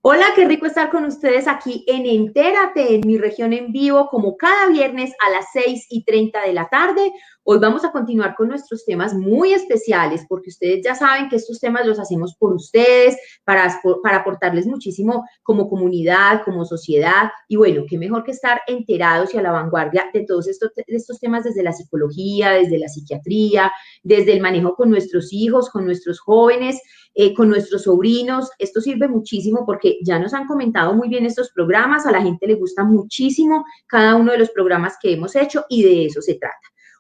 Hola, qué rico estar con ustedes aquí en Entérate, en mi región en vivo, como cada viernes a las 6:30 de la tarde. Hoy vamos a continuar con nuestros temas muy especiales, porque ustedes ya saben que estos temas los hacemos por ustedes, para aportarles muchísimo como comunidad, como sociedad. Y bueno, qué mejor que estar enterados y a la vanguardia de todos estos temas desde la psicología, desde la psiquiatría, desde el manejo con nuestros hijos, con nuestros jóvenes, con nuestros sobrinos. Esto sirve muchísimo porque ya nos han comentado muy bien estos programas, a la gente le gusta muchísimo cada uno de los programas que hemos hecho y de eso se trata.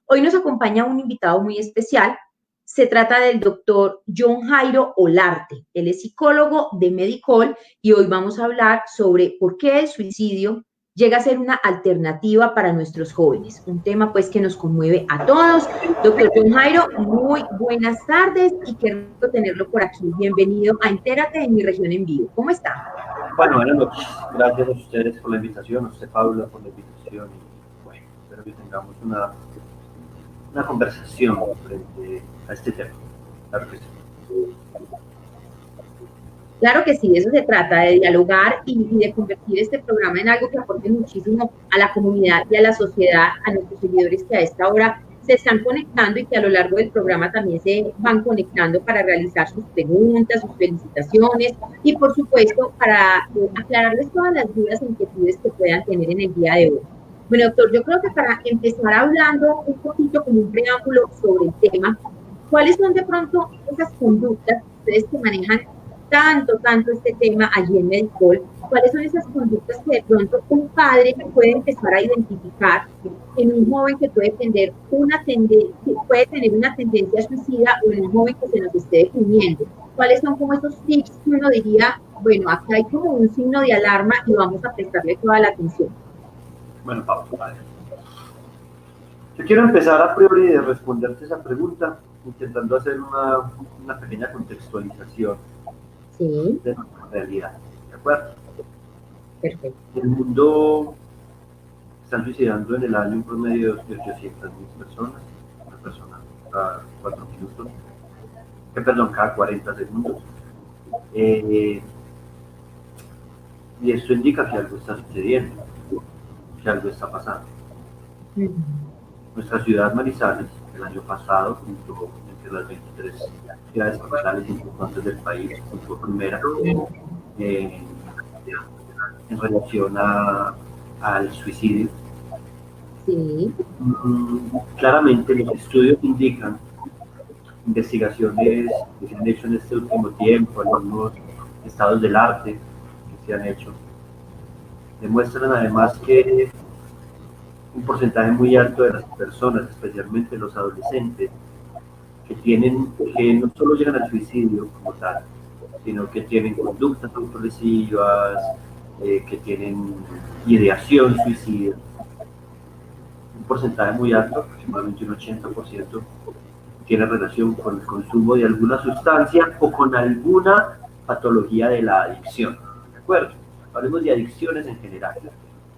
Hoy nos acompaña un invitado muy especial. Se trata del doctor John Jairo Olarte. Él es psicólogo de Medicol y hoy vamos a hablar sobre por qué el suicidio llega a ser una alternativa para nuestros jóvenes, un tema pues que nos conmueve a todos. Doctor John Jairo, muy buenas tardes y qué rico tenerlo por aquí. Bienvenido a Entérate en mi región en vivo. ¿Cómo está? Bueno, buenas noches. Gracias a ustedes por la invitación, a usted Paula por la invitación y bueno, espero que tengamos una conversación frente a este tema. Claro que sí. Claro que sí, de eso se trata, de dialogar y de convertir este programa en algo que aporte muchísimo a la comunidad y a la sociedad, a nuestros seguidores que a esta hora se están conectando y que a lo largo del programa también se van conectando para realizar sus preguntas, sus felicitaciones y por supuesto para aclararles todas las dudas e inquietudes que puedan tener en el día de hoy. Bueno, doctor, yo creo que para empezar hablando un poquito como un preámbulo sobre el tema, ¿cuáles son de pronto esas conductas ustedes que manejan tanto este tema allí en Medicol? ¿Cuáles son esas conductas que de pronto un padre puede empezar a identificar en un joven que puede tener una tendencia suicida o en un joven que se nos esté definiendo? ¿Cuáles son como esos tips que uno diría, bueno, acá hay como un signo de alarma y vamos a prestarle toda la atención? Bueno, Pablo, vale. Yo quiero empezar a priori de responderte esa pregunta, intentando hacer una pequeña contextualización de nuestra realidad. ¿De acuerdo? Perfecto. En el mundo están suicidando en el año un promedio de 800.000 personas, una persona cada 4 minutos, cada 40 segundos. Y esto indica que algo está sucediendo, que algo está pasando. Nuestra ciudad Manizales, el año pasado, junto entre las 23 ciudades capitales importantes del país, fue primera en relación al suicidio. Sí. Claramente los estudios indican, investigaciones que se han hecho en este último tiempo, algunos estados del arte que se han hecho, demuestran además que un porcentaje muy alto de las personas, especialmente los adolescentes, que no solo llegan al suicidio como tal, sino que tienen conductas autolesivas, que tienen ideación suicida. Un porcentaje muy alto, aproximadamente un 80%, tiene relación con el consumo de alguna sustancia o con alguna patología de la adicción. ¿De acuerdo? Hablemos de adicciones en general.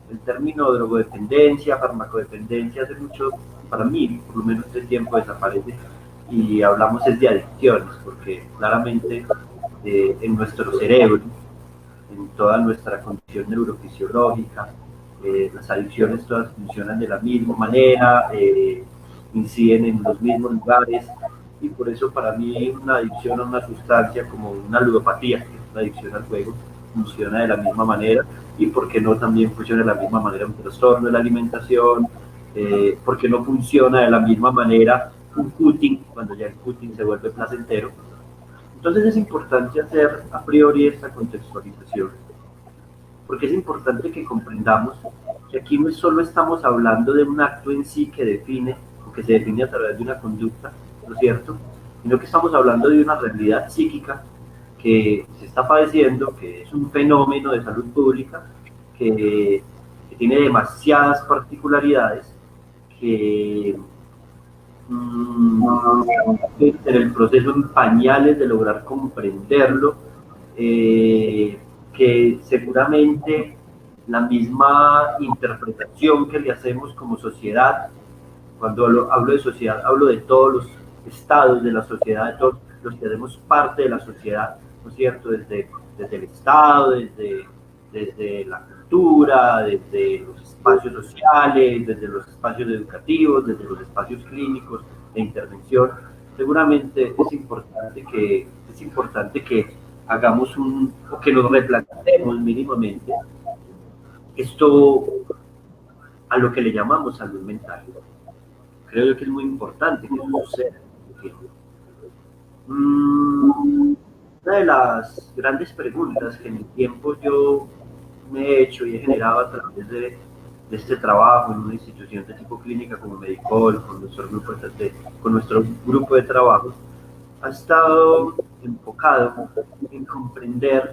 El término drogodependencia, farmacodependencia, hace mucho, para mí, por lo menos este tiempo desaparece y hablamos es de adicciones, porque claramente en nuestro cerebro, en toda nuestra condición neurofisiológica, las adicciones todas funcionan de la misma manera, inciden en los mismos lugares, y por eso para mí una adicción a una sustancia como una ludopatía, que es una adicción al juego, funciona de la misma manera, y por qué no también funciona de la misma manera un trastorno de la alimentación, porque no funciona de la misma manera un cutting, cuando ya el cutting se vuelve placentero. Entonces es importante hacer a priori esta contextualización, porque es importante que comprendamos que aquí no solo estamos hablando de un acto en sí que define o que se define a través de una conducta, ¿no es cierto?, sino que estamos hablando de una realidad psíquica que se está padeciendo, que es un fenómeno de salud pública, que tiene demasiadas particularidades, que en el proceso en pañales de lograr comprenderlo, que seguramente la misma interpretación que le hacemos como sociedad, cuando hablo de sociedad, hablo de todos los estados de la sociedad, de todos los que hacemos parte de la sociedad, ¿no es cierto?, desde desde el Estado, desde la cultura, desde los espacios sociales, desde los espacios educativos, desde los espacios clínicos de intervención. Seguramente es importante que hagamos o que nos replanteemos mínimamente esto a lo que le llamamos salud mental. Creo yo que es muy importante que eso suceda. Una de las grandes preguntas que en el tiempo yo me he hecho y he generado a través de este trabajo en una institución de tipo clínica como Medicol, con nuestro grupo de trabajo, ha estado enfocado en comprender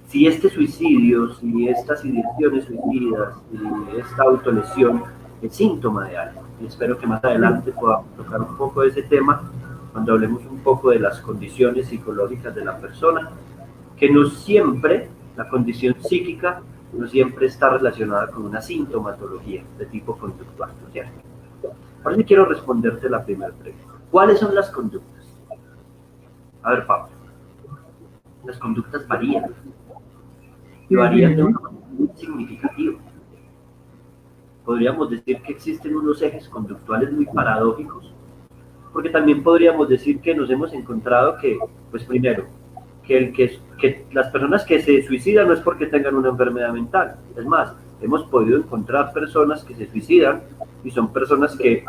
si este suicidio, si estas ideaciones suicidas, si esta autolesión es síntoma de algo. Y espero que más adelante podamos tocar un poco de ese tema cuando hablemos un poco de las condiciones psicológicas de la persona, que no siempre, la condición psíquica, no siempre está relacionada con una sintomatología de tipo conductual, ¿no es cierto? Ahora sí quiero responderte la primera pregunta. ¿Cuáles son las conductas? A ver, Pablo, las conductas varían, y varían de una manera muy significativa. Podríamos decir que existen unos ejes conductuales muy paradójicos, porque también podríamos decir que nos hemos encontrado que, pues primero, que las personas que se suicidan no es porque tengan una enfermedad mental. Es más, hemos podido encontrar personas que se suicidan y son personas que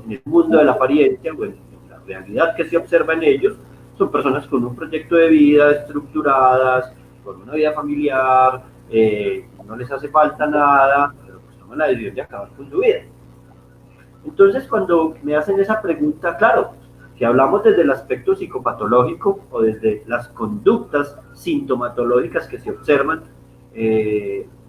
en el mundo de la apariencia, bueno, en la realidad que se observa en ellos, son personas con un proyecto de vida estructuradas, con una vida familiar, no les hace falta nada, pero pues toman la decisión de acabar con su vida. Entonces, cuando me hacen esa pregunta, claro, si hablamos desde el aspecto psicopatológico o desde las conductas sintomatológicas que se observan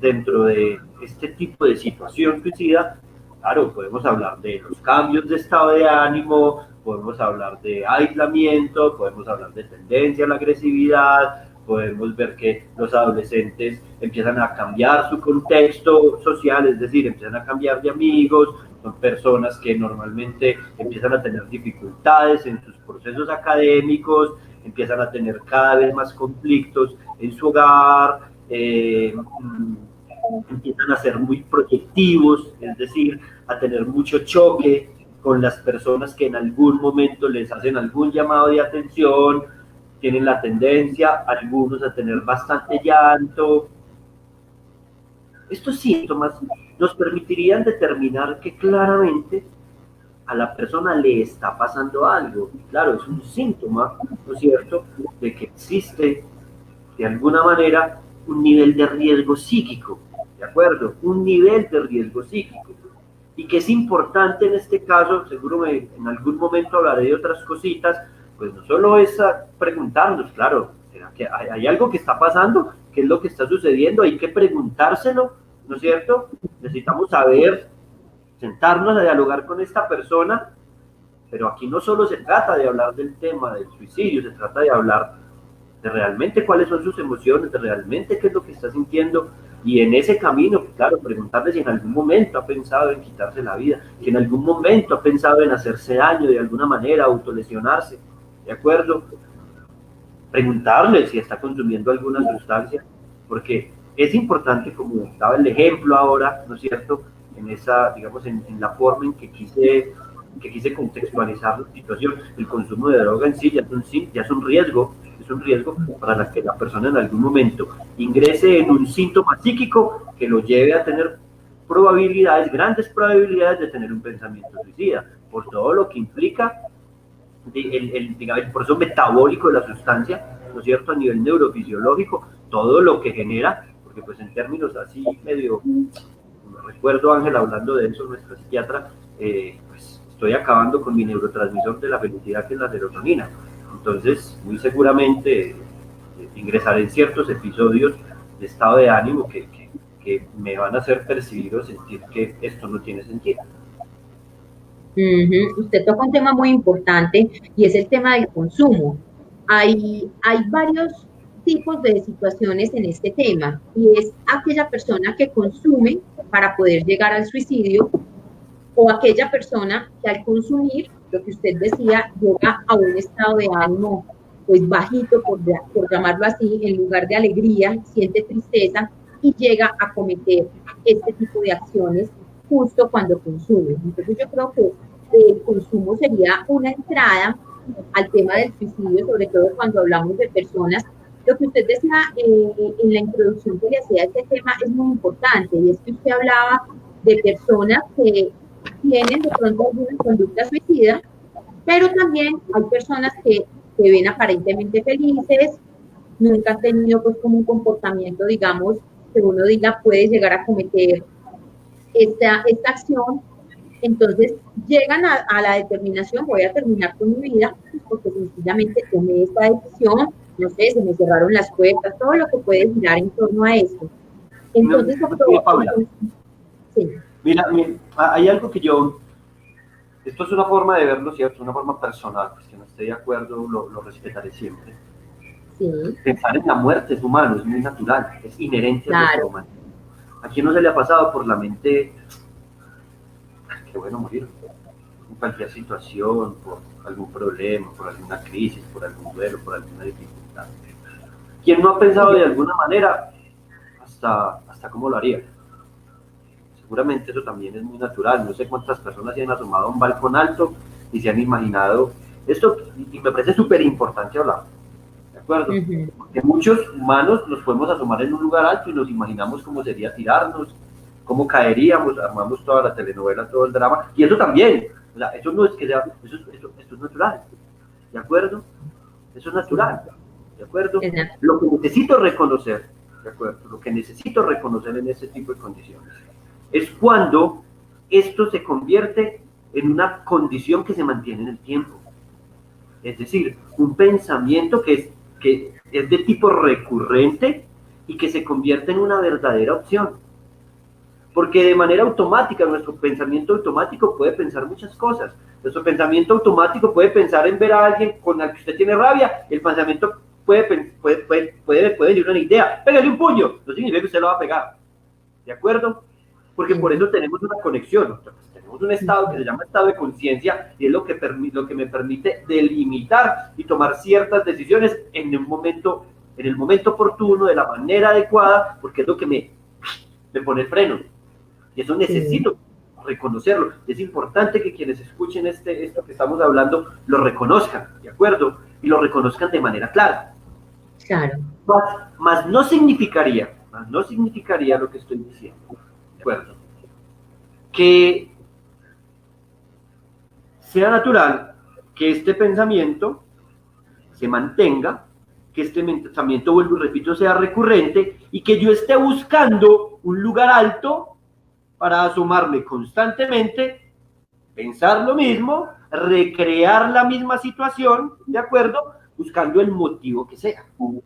dentro de este tipo de situación suicida, claro, podemos hablar de los cambios de estado de ánimo, podemos hablar de aislamiento, podemos hablar de tendencia a la agresividad, podemos ver que los adolescentes empiezan a cambiar su contexto social, es decir, empiezan a cambiar de amigos, son personas que normalmente empiezan a tener dificultades en sus procesos académicos, empiezan a tener cada vez más conflictos en su hogar, empiezan a ser muy proyectivos, es decir, a tener mucho choque con las personas que en algún momento les hacen algún llamado de atención, tienen la tendencia, algunos, a tener bastante llanto. Estos síntomas nos permitirían determinar que claramente a la persona le está pasando algo. Claro, es un síntoma, ¿no es cierto?, de que existe, de alguna manera, un nivel de riesgo psíquico, ¿de acuerdo? Un nivel de riesgo psíquico. Y que es importante en este caso, seguro en algún momento hablaré de otras cositas, pues no solo es preguntarnos, claro, ¿será que hay algo que está pasando? ¿Qué es lo que está sucediendo? Hay que preguntárselo, ¿no es cierto? Necesitamos saber, sentarnos a dialogar con esta persona, pero aquí no solo se trata de hablar del tema del suicidio, se trata de hablar de realmente cuáles son sus emociones, de realmente qué es lo que está sintiendo, y en ese camino, claro, preguntarle si en algún momento ha pensado en quitarse la vida, si en algún momento ha pensado en hacerse daño de alguna manera, autolesionarse, ¿de acuerdo? Preguntarle si está consumiendo alguna sustancia, porque es importante, como daba el ejemplo ahora, ¿no es cierto?, en esa, digamos, en la forma en que quise contextualizar la situación. El consumo de droga en sí ya es un riesgo para que la persona en algún momento ingrese en un síntoma psíquico que lo lleve a tener grandes probabilidades de tener un pensamiento suicida, por todo lo que implica el proceso metabólico de la sustancia, ¿no es cierto?, a nivel neurofisiológico, todo lo que genera, porque pues en términos así medio, recuerdo a Ángel hablando de eso, nuestra psiquiatra, pues estoy acabando con mi neurotransmisor de la felicidad, que es la serotonina. Entonces, muy seguramente ingresaré en ciertos episodios de estado de ánimo que me van a hacer percibir o sentir que esto no tiene sentido. Usted toca un tema muy importante y es el tema del consumo. Hay varios tipos de situaciones en este tema, y es aquella persona que consume para poder llegar al suicidio, o aquella persona que al consumir, lo que usted decía, llega a un estado de ánimo pues bajito, por llamarlo así, en lugar de alegría, siente tristeza y llega a cometer este tipo de acciones justo cuando consume. Entonces yo creo que el consumo sería una entrada al tema del suicidio, sobre todo cuando hablamos de personas. Lo que usted decía en la introducción que le hacía a este tema es muy importante, y es que usted hablaba de personas que tienen de pronto alguna conducta suicida, pero también hay personas que se ven aparentemente felices, nunca han tenido pues como un comportamiento, digamos, que uno diga puede llegar a cometer esta acción. Entonces llegan a la determinación, voy a terminar con mi vida, porque sencillamente tomé esta decisión, no sé, se me cerraron las puertas, todo lo que puede girar en torno a esto. Entonces, Paula, sí. Mira, hay algo que esto es una forma de verlo, ¿cierto? Una forma personal, pues que no esté de acuerdo, lo respetaré siempre. Sí. Pensar en la muerte es humano, es muy natural, es inherente a nuestro humano. ¿A quién no se le ha pasado por la mente, qué bueno morir, en cualquier situación, por algún problema, por alguna crisis, por algún duelo, por alguna dificultad? ¿Quién no ha pensado de alguna manera hasta cómo lo haría? Seguramente eso también es muy natural. No sé cuántas personas se han asomado a un balcón alto y se han imaginado esto, y me parece súper importante hablar, ¿de acuerdo? Porque muchos humanos nos podemos asomar en un lugar alto y nos imaginamos cómo sería tirarnos, cómo caeríamos, armamos toda la telenovela, todo el drama, y eso también, o sea, eso no es que sea, esto es natural, ¿de acuerdo? Eso es natural, ¿de acuerdo? Lo que necesito reconocer, ¿de acuerdo? Lo que necesito reconocer en ese tipo de condiciones es cuando esto se convierte en una condición que se mantiene en el tiempo. Es decir, un pensamiento que es de tipo recurrente y que se convierte en una verdadera opción. Porque de manera automática, nuestro pensamiento automático puede pensar muchas cosas. Nuestro pensamiento automático puede pensar en ver a alguien con el que usted tiene rabia. El pensamiento puede venir una idea. Pégale un puño. No significa que usted lo va a pegar. ¿De acuerdo? Porque por eso tenemos una conexión, tenemos un estado que se llama estado de conciencia, y es lo que me permite delimitar y tomar ciertas decisiones en el momento oportuno, de la manera adecuada, porque es lo que me pone el freno, y eso necesito reconocerlo. Es importante que quienes escuchen esto que estamos hablando lo reconozcan, ¿de acuerdo? Y lo reconozcan de manera clara. Claro. Más no significaría lo que estoy diciendo, acuerdo, que sea natural que este pensamiento se mantenga, que este pensamiento, vuelvo y repito, sea recurrente, y que yo esté buscando un lugar alto para asomarme constantemente, pensar lo mismo, recrear la misma situación, ¿de acuerdo? Buscando el motivo que sea. Son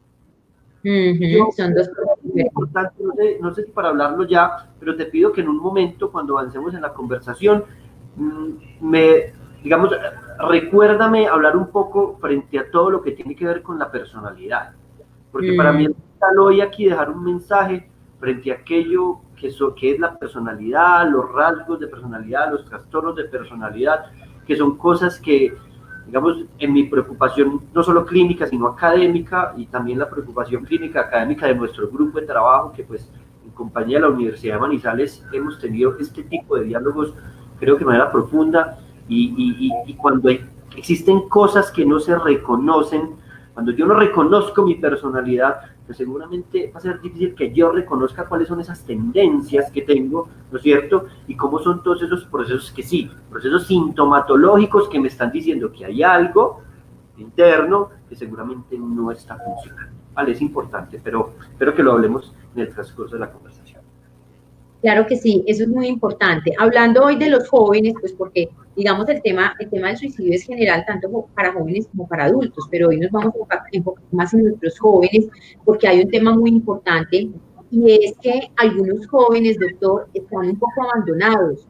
dos cosas importantes, no sé si para hablarlo ya, pero te pido que en un momento, cuando avancemos en la conversación, digamos, recuérdame hablar un poco frente a todo lo que tiene que ver con la personalidad, porque para mí es vital hoy aquí dejar un mensaje frente a aquello que es la personalidad, los rasgos de personalidad, los trastornos de personalidad, que son cosas que, digamos, en mi preocupación no solo clínica, sino académica, y también la preocupación clínica académica de nuestro grupo de trabajo, que pues en compañía de la Universidad de Manizales hemos tenido este tipo de diálogos, creo que de manera profunda, y cuando existen cosas que no se reconocen, cuando yo no reconozco mi personalidad, pues seguramente va a ser difícil que yo reconozca cuáles son esas tendencias que tengo, ¿no es cierto? Y cómo son todos esos procesos que sí, procesos sintomatológicos que me están diciendo que hay algo interno que seguramente no está funcionando. Vale, es importante, pero espero que lo hablemos en el transcurso de la conversación. Claro que sí, eso es muy importante. Hablando hoy de los jóvenes, pues porque, digamos, el tema del suicidio es general tanto para jóvenes como para adultos, pero hoy nos vamos a enfocar más en nuestros jóvenes porque hay un tema muy importante, y es que algunos jóvenes, doctor, están un poco abandonados.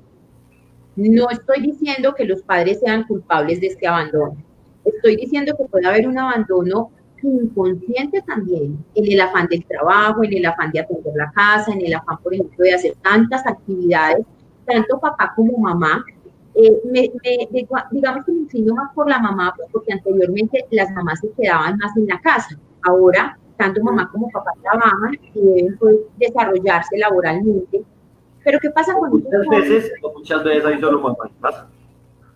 No estoy diciendo que los padres sean culpables de este abandono. Estoy diciendo que puede haber un abandono inconsciente también, en el afán del trabajo, en el afán de atender la casa, en el afán, por ejemplo, de hacer tantas actividades, tanto papá como mamá digamos que me inclino más por la mamá, pues porque anteriormente las mamás se quedaban más en la casa. Ahora, tanto mamá como papá trabajan y deben pues, desarrollarse laboralmente. Pero ¿qué pasa con esos jóvenes? Muchas veces hay solo mamá en casa.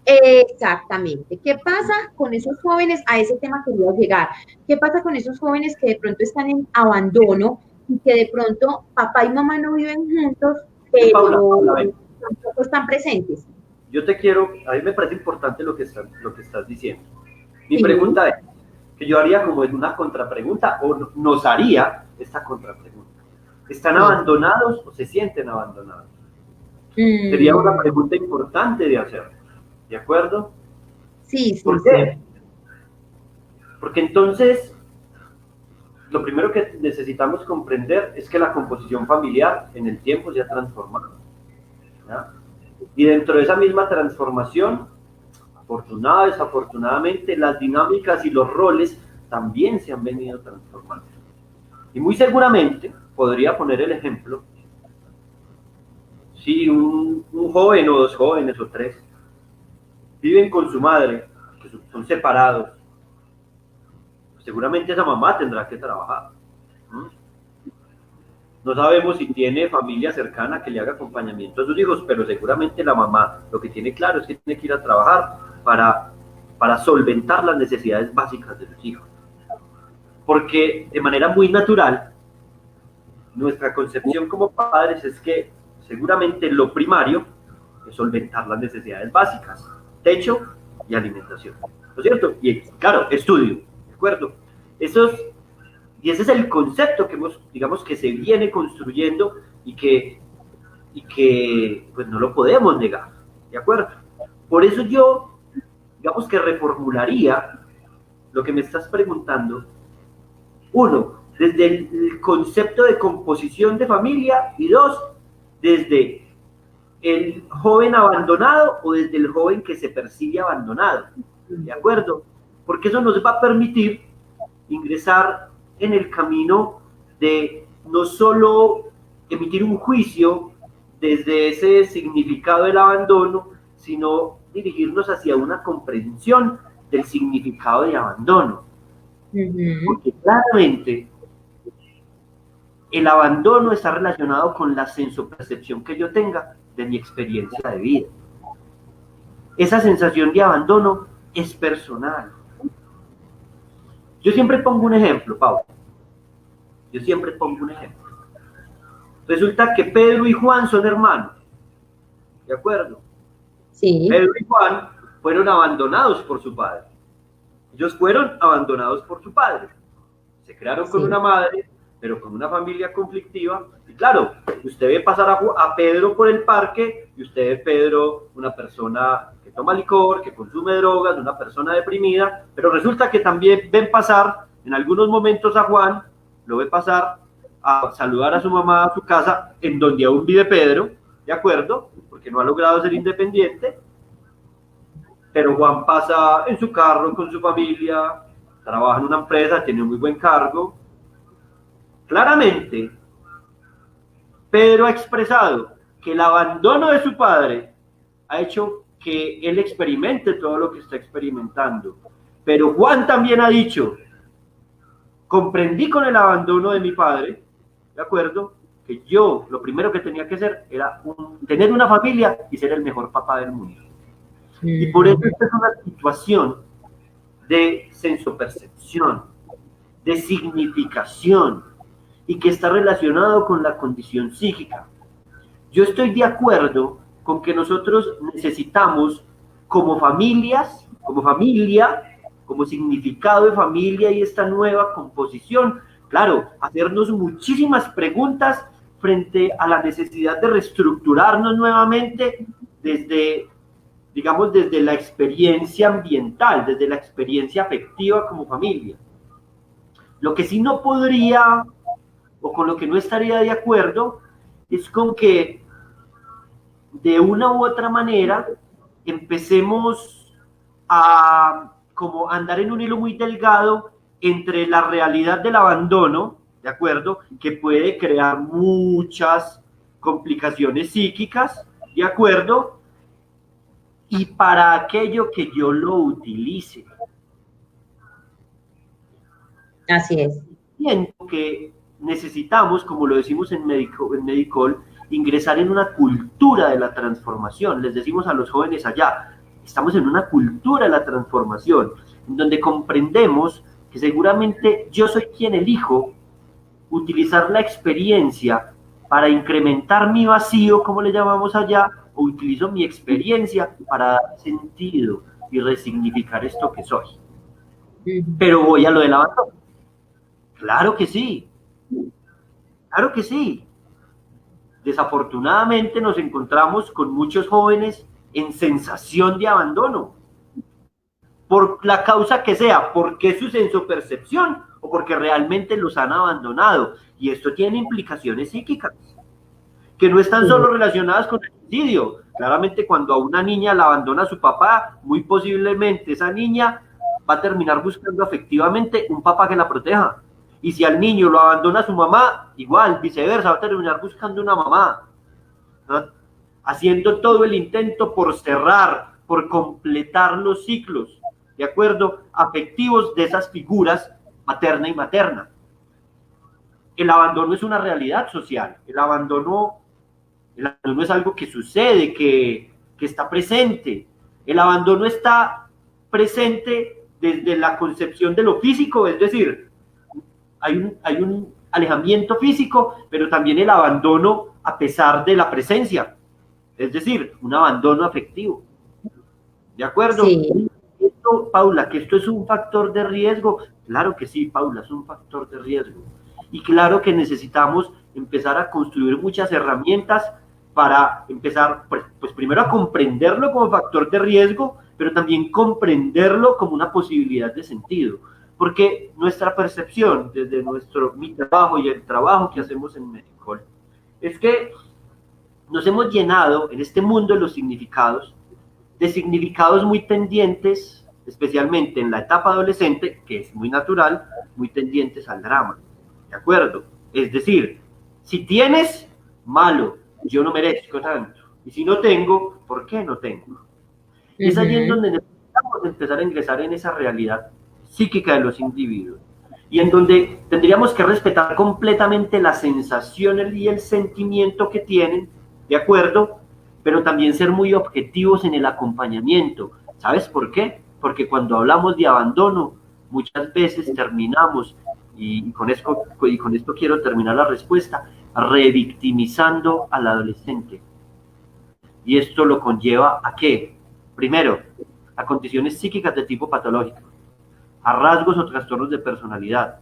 Exactamente. ¿Qué pasa con esos jóvenes? A ese tema quería llegar. ¿Qué pasa con esos jóvenes que de pronto están en abandono y que de pronto papá y mamá no viven juntos, Paula, pero tampoco están presentes? yo te quiero, a mí me parece importante lo que estás diciendo. Mi Sí. pregunta es, que yo haría como una contrapregunta, o nos haría esta contrapregunta. ¿Están abandonados o se sienten abandonados? Sería una pregunta importante de hacer, ¿de acuerdo? Sí, sí, ¿Por sí. qué? Porque entonces, lo primero que necesitamos comprender es que la composición familiar en el tiempo se ha transformado, ¿ya? Y dentro de esa misma transformación, afortunada o desafortunadamente, las dinámicas y los roles también se han venido transformando. Y muy seguramente, podría poner el ejemplo, si un joven o dos jóvenes o tres viven con su madre, que son separados, pues seguramente esa mamá tendrá que trabajar. No sabemos si tiene familia cercana que le haga acompañamiento a sus hijos, pero seguramente la mamá lo que tiene claro es que tiene que ir a trabajar para solventar las necesidades básicas de sus hijos. Porque de manera muy natural, nuestra concepción como padres es que seguramente lo primario es solventar las necesidades básicas, techo y alimentación, ¿no es cierto? Y claro, estudio, ¿de acuerdo? Y ese es el concepto que digamos, que se viene construyendo y que pues no lo podemos negar, ¿de acuerdo? Por eso yo, digamos que reformularía lo que me estás preguntando. Uno, desde el concepto de composición de familia, y dos, desde el joven abandonado o desde el joven que se percibe abandonado, ¿de acuerdo? Porque eso nos va a permitir ingresar en el camino de no solo emitir un juicio desde ese significado del abandono, sino dirigirnos hacia una comprensión del significado de abandono. Porque claramente el abandono está relacionado con la sensopercepción que yo tenga de mi experiencia de vida. Esa sensación de abandono es personal. Yo siempre pongo un ejemplo, Pau. Yo siempre pongo un ejemplo. Resulta que Pedro y Juan son hermanos. ¿De acuerdo? Sí. Pedro y Juan fueron abandonados por su padre. Ellos fueron abandonados por su padre. Se crearon con una madre, pero con una familia conflictiva. Y claro, usted ve pasar a Pedro por el parque y usted ve Pedro una persona que toma licor, que consume drogas, una persona deprimida, pero resulta que también ven pasar en algunos momentos a Juan, lo ve pasar a saludar a su mamá a su casa, en donde aún vive Pedro, ¿de acuerdo? Porque no ha logrado ser independiente, pero Juan pasa en su carro con su familia, trabaja en una empresa, tiene un muy buen cargo. Claramente, Pedro ha expresado que el abandono de su padre ha hecho que él experimente todo lo que está experimentando. Pero Juan también ha dicho, comprendí con el abandono de mi padre, ¿de acuerdo? Que yo lo primero que tenía que hacer era tener una familia y ser el mejor papá del mundo. Y por eso esta es una situación de sensopercepción, de significación, y que está relacionado con la condición psíquica. Yo estoy de acuerdo con que nosotros necesitamos como familias, como familia, como significado de familia y esta nueva composición, claro, hacernos muchísimas preguntas frente a la necesidad de reestructurarnos nuevamente desde, digamos, desde la experiencia ambiental, desde la experiencia afectiva como familia. Lo que sí no podría, o con lo que no estaría de acuerdo, es con que de una u otra manera empecemos a como andar en un hilo muy delgado entre la realidad del abandono, ¿de acuerdo? Que puede crear muchas complicaciones psíquicas, ¿de acuerdo? y para aquello que yo lo utilice. Así es. Siento que necesitamos, como lo decimos en Medicol, ingresar en una cultura de la transformación. Les decimos a los jóvenes allá, estamos en una cultura de la transformación, en donde comprendemos que seguramente yo soy quien elijo utilizar la experiencia para incrementar mi vacío, como le llamamos allá, o utilizo mi experiencia para dar sentido y resignificar esto que soy. Pero voy a lo del abandono. Claro que sí, claro que sí. Desafortunadamente nos encontramos con muchos jóvenes en sensación de abandono, por la causa que sea, porque es su sensopercepción o porque realmente los han abandonado. Y esto tiene implicaciones psíquicas, que no están solo relacionadas con el suicidio. Claramente cuando a una niña la abandona su papá, muy posiblemente esa niña va a terminar buscando afectivamente un papá que la proteja. Y si al niño lo abandona su mamá, igual, viceversa, va a terminar buscando una mamá, ¿no? Haciendo todo el intento por cerrar, por completar los ciclos, ¿de acuerdo?, afectivos de esas figuras materna y materna. El abandono es una realidad social, el abandono es algo que sucede, que está presente. El abandono está presente desde la concepción de lo físico, es decir, hay un alejamiento físico, pero también el abandono a pesar de la presencia, es decir, un abandono afectivo. ¿De acuerdo? Sí. Esto, Paula, que esto es un factor de riesgo. Claro que sí, Paula, es un factor de riesgo. Y claro que necesitamos empezar a construir muchas herramientas para empezar, pues primero a comprenderlo como factor de riesgo, pero también comprenderlo como una posibilidad de sentido. Porque nuestra percepción, desde mi trabajo y el trabajo que hacemos en Medicol, es que nos hemos llenado en este mundo de los significados, de significados muy tendientes, especialmente en la etapa adolescente, que es muy natural, muy tendientes al drama, ¿de acuerdo? Es decir, si tienes, malo, yo no merezco tanto, y si no tengo, ¿por qué no tengo? Y es allí en donde necesitamos empezar a ingresar en esa realidad psíquica de los individuos, y en donde tendríamos que respetar completamente la sensación y el sentimiento que tienen, ¿de acuerdo?, pero también ser muy objetivos en el acompañamiento. ¿Sabes por qué? Porque cuando hablamos de abandono, muchas veces terminamos, y con esto quiero terminar la respuesta, revictimizando al adolescente. Y esto lo conlleva ¿a qué? Primero, a condiciones psíquicas de tipo patológico, a rasgos o trastornos de personalidad,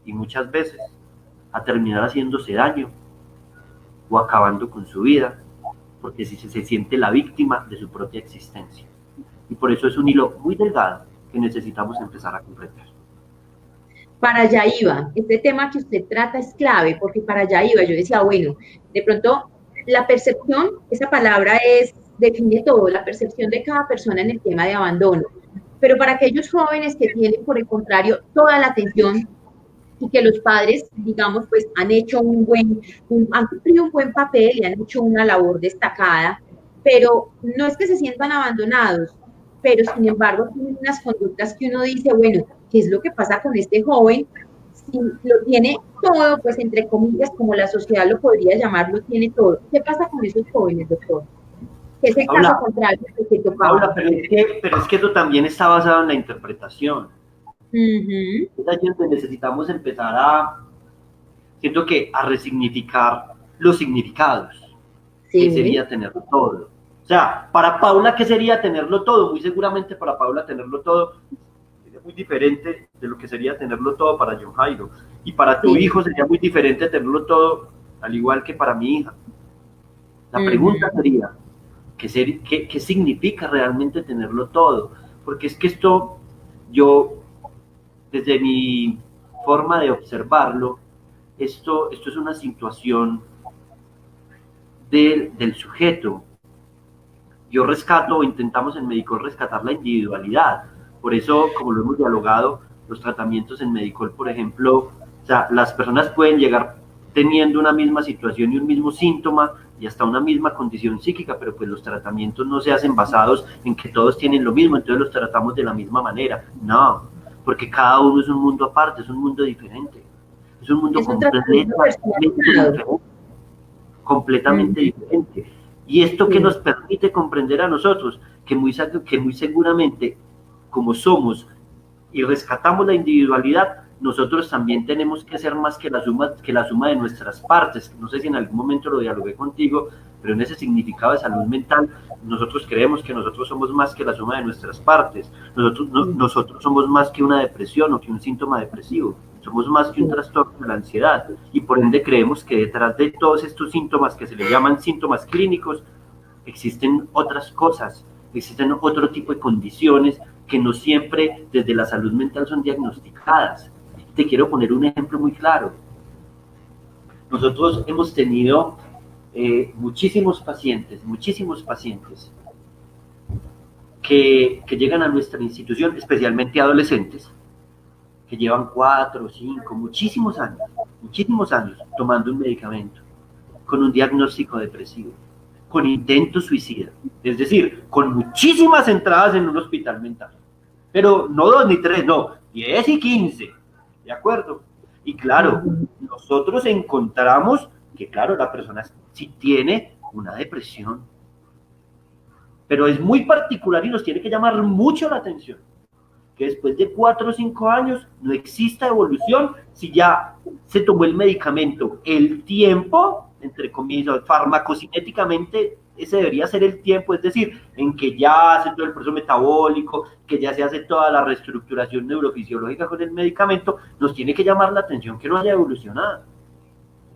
y muchas veces a terminar haciéndose daño o acabando con su vida, porque se siente la víctima de su propia existencia. Y por eso es un hilo muy delgado que necesitamos empezar a comprender. Para allá iba, este tema que usted trata es clave, porque para allá iba, yo decía, bueno, de pronto la percepción, esa palabra define todo, la percepción de cada persona en el tema de abandono, pero para aquellos jóvenes que tienen, por el contrario, toda la atención y que los padres, digamos, pues han cumplido un buen papel y han hecho una labor destacada, pero no es que se sientan abandonados, pero sin embargo tienen unas conductas que uno dice, bueno, ¿qué es lo que pasa con este joven? Si lo tiene todo, pues entre comillas, como la sociedad lo podría llamar, lo tiene todo. ¿Qué pasa con esos jóvenes, doctor? Que es el caso contrario que tocaba. Paula, pero es que eso también está basado en la interpretación. Es allí donde necesitamos empezar siento que a resignificar los significados. Sí. ¿Qué sería tenerlo todo? O sea, para Paula, ¿qué sería tenerlo todo? Muy seguramente para Paula tenerlo todo sería muy diferente de lo que sería tenerlo todo para John Jairo. Y para tu hijo sería muy diferente tenerlo todo, al igual que para mi hija. La pregunta sería, ¿qué significa realmente tenerlo todo? Porque es que esto, desde mi forma de observarlo, esto es una situación del sujeto. Yo rescato, o intentamos en Medicol rescatar la individualidad. Por eso, como lo hemos dialogado, los tratamientos en Medicol, por ejemplo, o sea, las personas pueden llegar teniendo una misma situación y un mismo síntoma y hasta una misma condición psíquica, pero pues los tratamientos no se hacen basados en que todos tienen lo mismo, entonces los tratamos de la misma manera. No, porque cada uno es un mundo aparte, es un mundo diferente, es un mundo completamente diferente. Y esto que nos permite comprender a nosotros, que muy seguramente, como somos y rescatamos la individualidad, nosotros también tenemos que ser más que la suma de nuestras partes. No sé si en algún momento lo dialogué contigo, pero en ese significado de salud mental, nosotros creemos que nosotros somos más que la suma de nuestras partes. Nosotros somos más que una depresión o que un síntoma depresivo. Somos más que un trastorno de la ansiedad. Y por ende creemos que detrás de todos estos síntomas que se le llaman síntomas clínicos, existen otras cosas, existen otro tipo de condiciones que no siempre desde la salud mental son diagnosticadas. Te quiero poner un ejemplo muy claro. Nosotros hemos tenido muchísimos pacientes que llegan a nuestra institución, especialmente adolescentes, que llevan 4, 5, muchísimos años tomando un medicamento, con un diagnóstico depresivo, con intento suicida, es decir, con muchísimas entradas en un hospital mental, pero no 2 ni 3, no, 10 y 15, ¿de acuerdo? Y claro, nosotros encontramos que, claro, la persona sí tiene una depresión, pero es muy particular y nos tiene que llamar mucho la atención que después de 4 o 5 años no exista evolución si ya se tomó el medicamento. El tiempo, entre comillas, farmacocinéticamente, ese debería ser el tiempo, es decir, en que ya hace todo el proceso metabólico, que ya se hace toda la reestructuración neurofisiológica con el medicamento, nos tiene que llamar la atención que no haya evolucionado.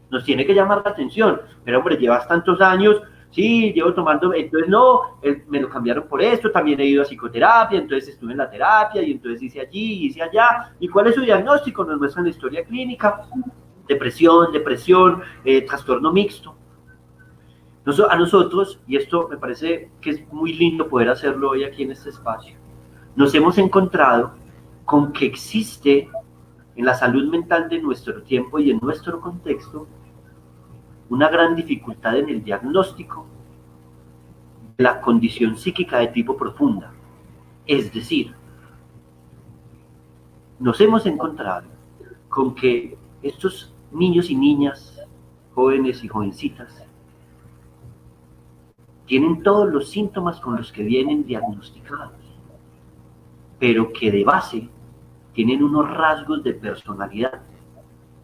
Nos tiene que llamar la atención, pero hombre, llevas tantos años, sí, llevo tomando, entonces no, me lo cambiaron por esto, también he ido a psicoterapia, entonces estuve en la terapia, y entonces hice allí, hice allá, ¿y cuál es su diagnóstico? Nos muestran la historia clínica, depresión, trastorno mixto. A nosotros, y esto me parece que es muy lindo poder hacerlo hoy aquí en este espacio, nos hemos encontrado con que existe en la salud mental de nuestro tiempo y en nuestro contexto una gran dificultad en el diagnóstico de la condición psíquica de tipo profunda. Es decir, nos hemos encontrado con que estos niños y niñas, jóvenes y jovencitas, tienen todos los síntomas con los que vienen diagnosticados, pero que de base tienen unos rasgos de personalidad,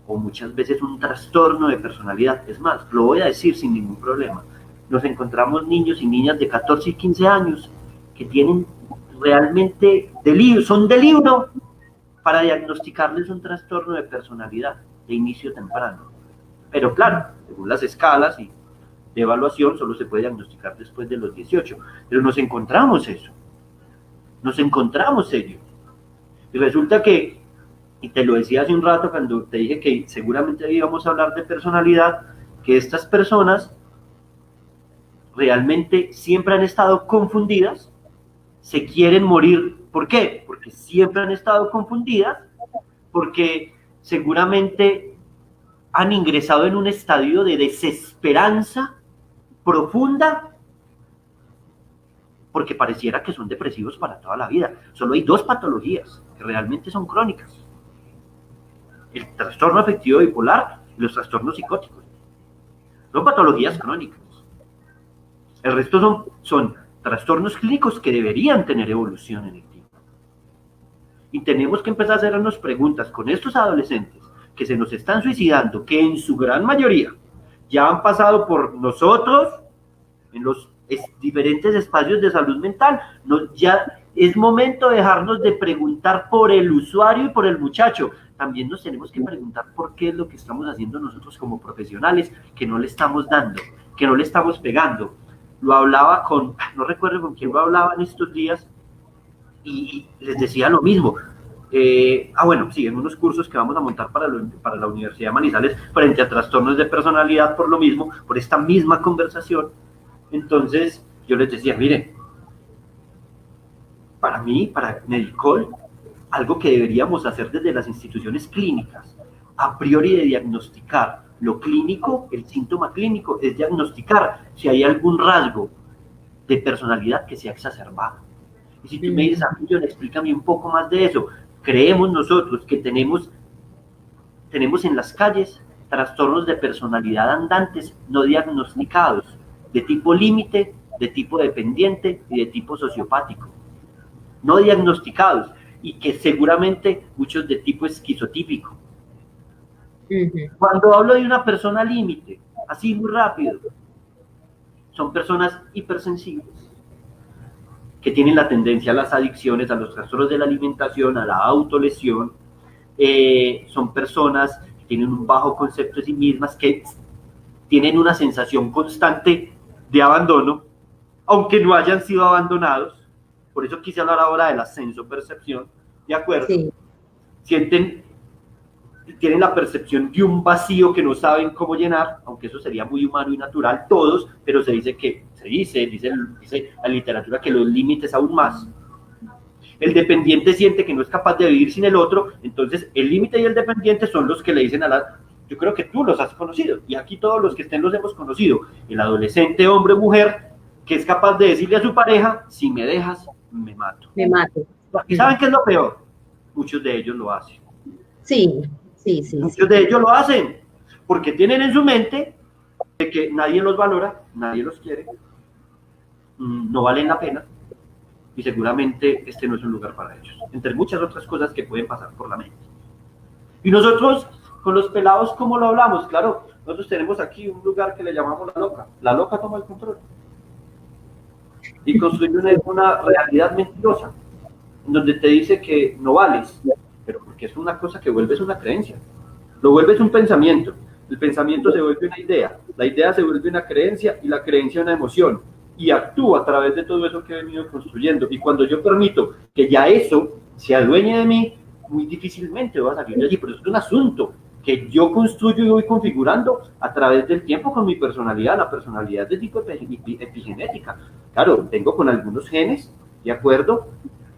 o muchas veces un trastorno de personalidad. Es más, lo voy a decir sin ningún problema. Nos encontramos niños y niñas de 14 y 15 años que tienen realmente son de libro para diagnosticarles un trastorno de personalidad de inicio temprano. Pero claro, según las escalas y de evaluación, solo se puede diagnosticar después de los 18. Pero nos encontramos eso. Nos encontramos ello. Y resulta que, y te lo decía hace un rato cuando te dije que seguramente íbamos a hablar de personalidad, que estas personas realmente siempre han estado confundidas, se quieren morir. ¿Por qué? Porque siempre han estado confundidas, porque seguramente han ingresado en un estadio de desesperanza profunda, porque pareciera que son depresivos para toda la vida. Solo hay 2 patologías que realmente son crónicas: el trastorno afectivo bipolar y los trastornos psicóticos. Son patologías crónicas. El resto son trastornos clínicos que deberían tener evolución en el tiempo. Y tenemos que empezar a hacernos preguntas con estos adolescentes que se nos están suicidando, que en su gran mayoría ya han pasado por nosotros en los diferentes espacios de salud mental. Ya es momento de dejarnos de preguntar por el usuario y por el muchacho. También nos tenemos que preguntar por qué es lo que estamos haciendo nosotros como profesionales, que no le estamos dando, que no le estamos pegando. Lo hablaba no recuerdo con quién lo hablaba en estos días, y les decía lo mismo. Bueno, sí, en unos cursos que vamos a montar para la Universidad de Manizales frente a trastornos de personalidad, por lo mismo, por esta misma conversación. Entonces yo les decía, miren, para mí, para Medicol, algo que deberíamos hacer desde las instituciones clínicas, a priori de diagnosticar Lo clínico, el síntoma clínico, es diagnosticar si hay algún rasgo de personalidad que sea exacerbado. Y si tú me dices, John, explícame un poco más de eso, creemos nosotros que tenemos en las calles trastornos de personalidad andantes no diagnosticados, de tipo límite, de tipo dependiente y de tipo sociopático. No diagnosticados, y que seguramente muchos de tipo esquizotípico. Cuando hablo de una persona límite, así muy rápido, son personas hipersensibles, que tienen la tendencia a las adicciones, a los trastornos de la alimentación, a la autolesión. Son personas que tienen un bajo concepto de sí mismas, que tienen una sensación constante de abandono, aunque no hayan sido abandonados. Por eso quise hablar ahora del ascenso-percepción, ¿de acuerdo? Sí. Tienen la percepción de un vacío que no saben cómo llenar, aunque eso sería muy humano y natural, todos, pero se dice la literatura que los límites aún más. El dependiente siente que no es capaz de vivir sin el otro, entonces el límite y el dependiente son los que le dicen yo creo que tú los has conocido, y aquí todos los que estén los hemos conocido, el adolescente, hombre, mujer, que es capaz de decirle a su pareja, si me dejas, me mato. Me mato. ¿Y saben qué es lo peor? Muchos de ellos lo hacen. Sí. Muchos de ellos lo hacen, porque tienen en su mente de que nadie los valora, nadie los quiere, no valen la pena, y seguramente este no es un lugar para ellos, entre muchas otras cosas que pueden pasar por la mente. Y nosotros, con los pelados, ¿cómo lo hablamos? Claro, nosotros tenemos aquí un lugar que le llamamos La Loca. La Loca toma el control y construye una realidad mentirosa, en donde te dice que no vales, pero porque es una cosa que vuelves una creencia, lo vuelves un pensamiento, el pensamiento se vuelve una idea, la idea se vuelve una creencia y la creencia una emoción, y actúa a través de todo eso que he venido construyendo. Y cuando yo permito que ya eso se adueñe de mí, muy difícilmente voy a salir de allí, pero es un asunto que yo construyo y voy configurando a través del tiempo con mi personalidad, la personalidad de tipo epigenética. Claro, tengo con algunos genes, ¿de acuerdo?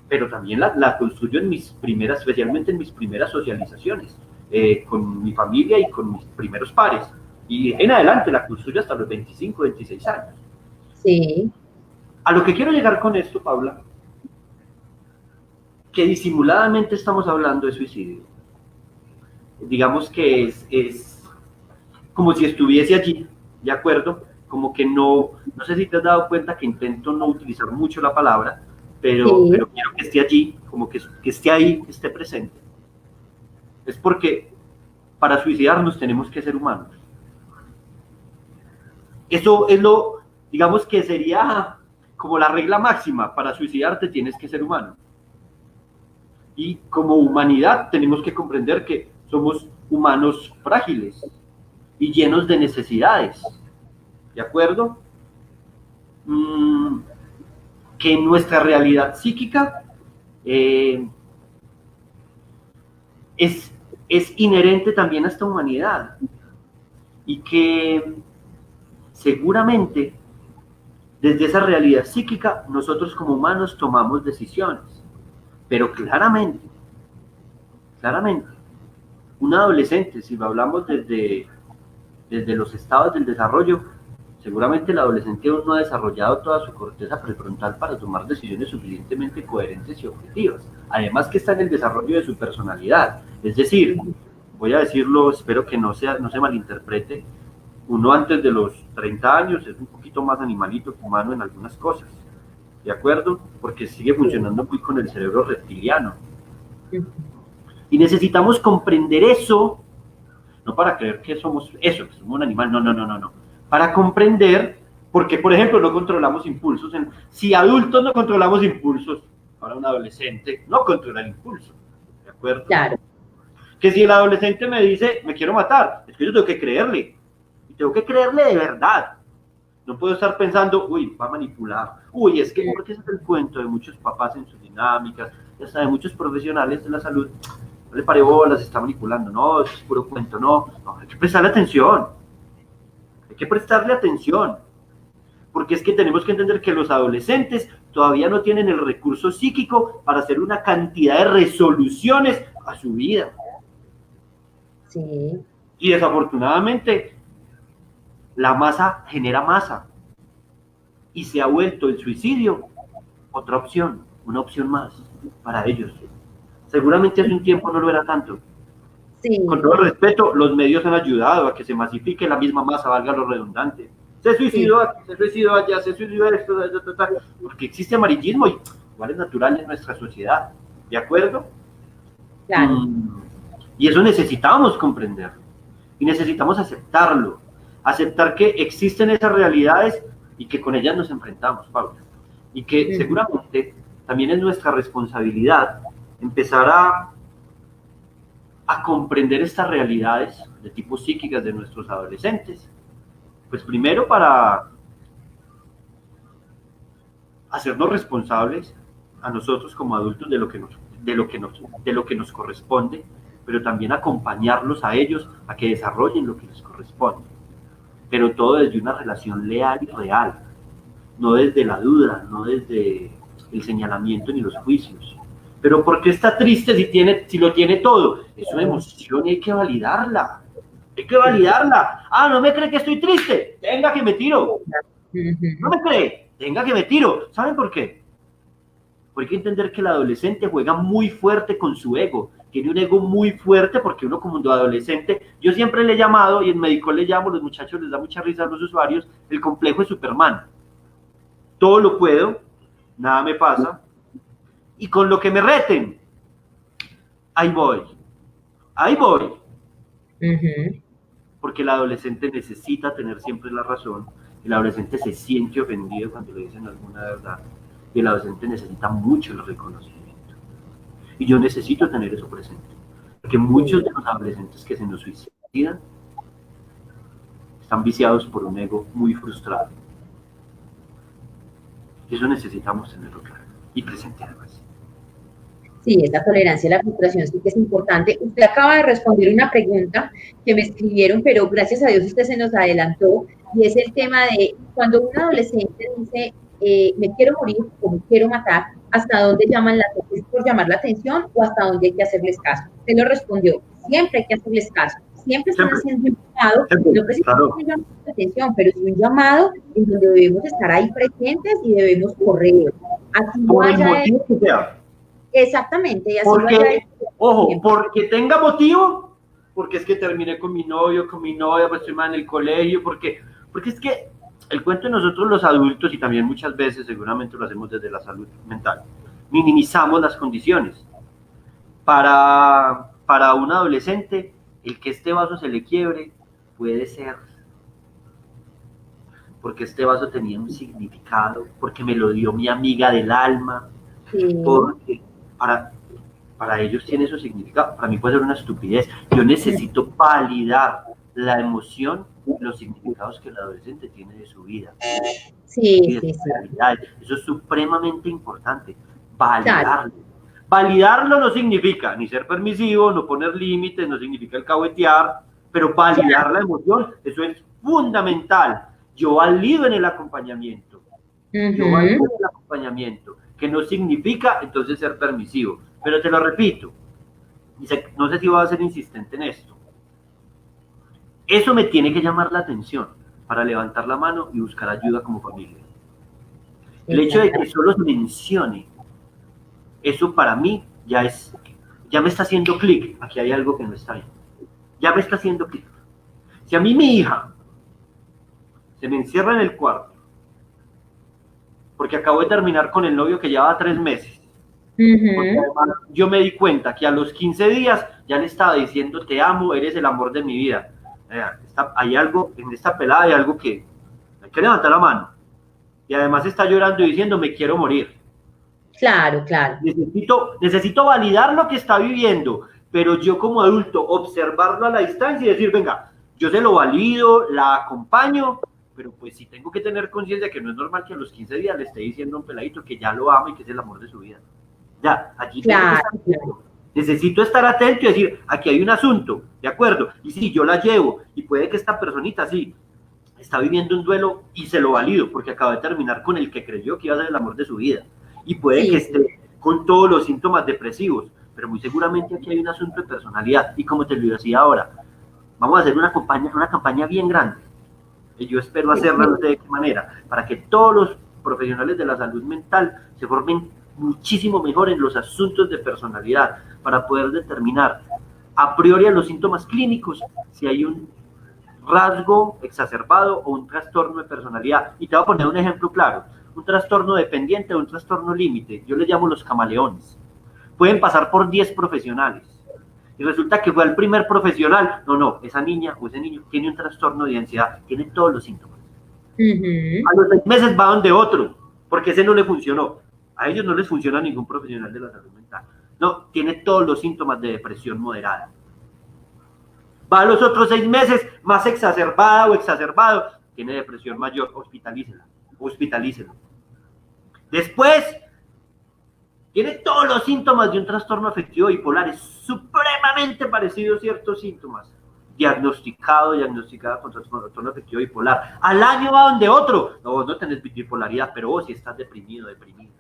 Pero también la construyo especialmente en mis primeras socializaciones, con mi familia y con mis primeros pares. Y en adelante la construyo hasta los 25, 26 años. Sí. A lo que quiero llegar con esto, Paula, que disimuladamente estamos hablando de suicidio. Digamos que es como si estuviese allí, ¿de acuerdo? Como que no sé si te has dado cuenta que intento no utilizar mucho la palabra, pero quiero que esté allí, como que esté ahí, que esté presente. Es porque para suicidarnos tenemos que ser humanos. Eso es digamos que sería como la regla máxima: para suicidarte tienes que ser humano. Y como humanidad tenemos que comprender que somos humanos frágiles y llenos de necesidades, ¿de acuerdo? Que nuestra realidad psíquica es inherente también a esta humanidad, y que seguramente desde esa realidad psíquica nosotros como humanos tomamos decisiones, pero claramente, un adolescente, si lo hablamos desde los estados del desarrollo, seguramente el adolescente aún no ha desarrollado toda su corteza prefrontal para tomar decisiones suficientemente coherentes y objetivas. Además que está en el desarrollo de su personalidad. Es decir, voy a decirlo, espero que no se malinterprete, uno antes de los 30 años es un poquito más animalito que humano en algunas cosas, ¿de acuerdo? Porque sigue funcionando muy con el cerebro reptiliano. Y necesitamos comprender eso, no para creer que somos eso, que somos un animal, no. Para comprender por qué, por ejemplo, no controlamos impulsos. Si adultos no controlamos impulsos, ahora un adolescente no controla el impulso, ¿de acuerdo? Claro. Que si el adolescente me dice, me quiero matar, es que yo tengo que creerle. Y tengo que creerle de verdad. No puedo estar pensando, uy, va a manipular. Uy, es que, porque ese es el cuento de muchos papás en sus dinámicas, y hasta de muchos profesionales de la salud. No le pare bolas, está manipulando. No, eso es puro cuento. No, hay que prestarle atención. Hay que prestarle atención. Porque es que tenemos que entender que los adolescentes todavía no tienen el recurso psíquico para hacer una cantidad de resoluciones a su vida. Sí. Y desafortunadamente, la masa genera masa. Y se ha vuelto el suicidio otra opción, una opción más para ellos. Seguramente hace un tiempo no lo era tanto. Sí. Con todo el respeto, los medios han ayudado a que se masifique la misma masa, valga lo redundante. Se suicidó aquí, se suicidó allá, se suicidó esto, porque existe amarillismo y igual es natural en nuestra sociedad, ¿de acuerdo? Claro. Y eso necesitamos comprenderlo y necesitamos aceptarlo, aceptar que existen esas realidades y que con ellas nos enfrentamos, Paula, y que seguramente también es nuestra responsabilidad empezar a comprender estas realidades de tipo psíquicas de nuestros adolescentes. Pues primero para hacernos responsables a nosotros como adultos de lo que nos corresponde, pero también acompañarlos a ellos a que desarrollen lo que les corresponde. Pero todo desde una relación leal y real, no desde la duda, no desde el señalamiento ni los juicios. Pero ¿por qué está triste si lo tiene todo? Es una emoción y hay que validarla. Hay que validarla. Ah, ¿no me cree que estoy triste? Venga que me tiro. ¿No me cree? Venga que me tiro. ¿Saben por qué? Porque hay que entender que el adolescente juega muy fuerte con su ego. Tiene un ego muy fuerte porque uno como adolescente, yo siempre le he llamado, y en médico le llamo, los muchachos les da mucha risa a los usuarios, el complejo de Superman. Todo lo puedo, nada me pasa, y con lo que me reten, ahí voy. Porque el adolescente necesita tener siempre la razón, el adolescente se siente ofendido cuando le dicen alguna verdad, y el adolescente necesita mucho el reconocimiento. Y yo necesito tener eso presente, porque muchos de los adolescentes que se nos suicidan están viciados por un ego muy frustrado. Eso necesitamos tenerlo claro y presente además. Sí, esa tolerancia a la frustración sí que es importante. Usted acaba de responder una pregunta que me escribieron, pero gracias a Dios usted se nos adelantó, y es el tema de cuando un adolescente dice, me quiero morir o me quiero matar, ¿hasta dónde llaman es por llamar la atención o hasta dónde hay que hacerles caso? Usted lo respondió, siempre hay que hacerles caso, siempre están haciendo un llamado, no precisamente un llamado de atención, pero es un llamado en donde debemos estar ahí presentes y debemos correr. Así por el motivo que sea. Exactamente. Y así porque, ojo, porque tenga motivo, porque es que terminé con mi novio, con mi novia, pues estoy mal en el colegio, porque es que el cuento de nosotros los adultos, y también muchas veces seguramente lo hacemos desde la salud mental, minimizamos las condiciones. Para un adolescente, el que este vaso se le quiebre puede ser porque este vaso tenía un significado, porque me lo dio mi amiga del alma, porque para ellos tiene su significado. Para mí puede ser una estupidez. Yo necesito validar la emoción y los significados que el adolescente tiene de su vida. Sí. Eso es supremamente importante. Validarlo. Validarlo no significa ni ser permisivo, no poner límites, no significa alcahuetear, pero validar la emoción, eso es fundamental. Yo valido en el acompañamiento. Yo valido en el acompañamiento, que no significa entonces ser permisivo. Pero te lo repito, no sé si voy a ser insistente en esto. Eso me tiene que llamar la atención para levantar la mano y buscar ayuda como familia. El hecho de que solo se mencione, eso para mí ya me está haciendo clic. Aquí hay algo que no está bien. Ya me está haciendo clic. Si a mí mi hija se me encierra en el cuarto porque acabo de terminar con el novio que llevaba 3 meses, porque además yo me di cuenta que a los 15 días ya le estaba diciendo te amo, eres el amor de mi vida. Hay algo, en esta pelada hay algo que hay que levantar la mano. Y además está llorando y diciendo me quiero morir. Claro. Necesito validar lo que está viviendo, pero yo como adulto observarlo a la distancia y decir, venga, yo se lo valido, la acompaño, pero pues sí tengo que tener conciencia de que no es normal que a los 15 días le esté diciendo a un peladito que ya lo ama y que es el amor de su vida. Ya, aquí necesito estar atento y decir, aquí hay un asunto, ¿de acuerdo? Y sí, yo la llevo, y puede que esta personita sí está viviendo un duelo y se lo valido, porque acaba de terminar con el que creyó que iba a ser el amor de su vida. Y puede que esté con todos los síntomas depresivos, pero muy seguramente aquí hay un asunto de personalidad. Y como te lo decía ahora, Vamos a hacer una campaña bien grande. Y yo espero hacerla, no sé de qué manera, para que todos los profesionales de la salud mental se formen muchísimo mejor en los asuntos de personalidad, para poder determinar a priori a los síntomas clínicos si hay un rasgo exacerbado o un trastorno de personalidad. Y te voy a poner un ejemplo claro: un trastorno dependiente o un trastorno límite. Yo les llamo los camaleones. Pueden pasar por 10 profesionales y resulta que fue el primer profesional. No, esa niña o ese niño tiene un trastorno de ansiedad, tiene todos los síntomas. A los 6 meses va donde otro, porque ese no le funcionó. A ellos no les funciona a ningún profesional de la salud mental. No, tiene todos los síntomas de depresión moderada. Va a los otros 6 meses, más exacerbada o exacerbado, tiene depresión mayor, hospitalícelo. Después, tiene todos los síntomas de un trastorno afectivo bipolar, es supremamente parecido a ciertos síntomas. Diagnosticada con trastorno afectivo bipolar. Al año va donde otro. No, vos no tenés bipolaridad, pero vos sí estás deprimido, deprimida.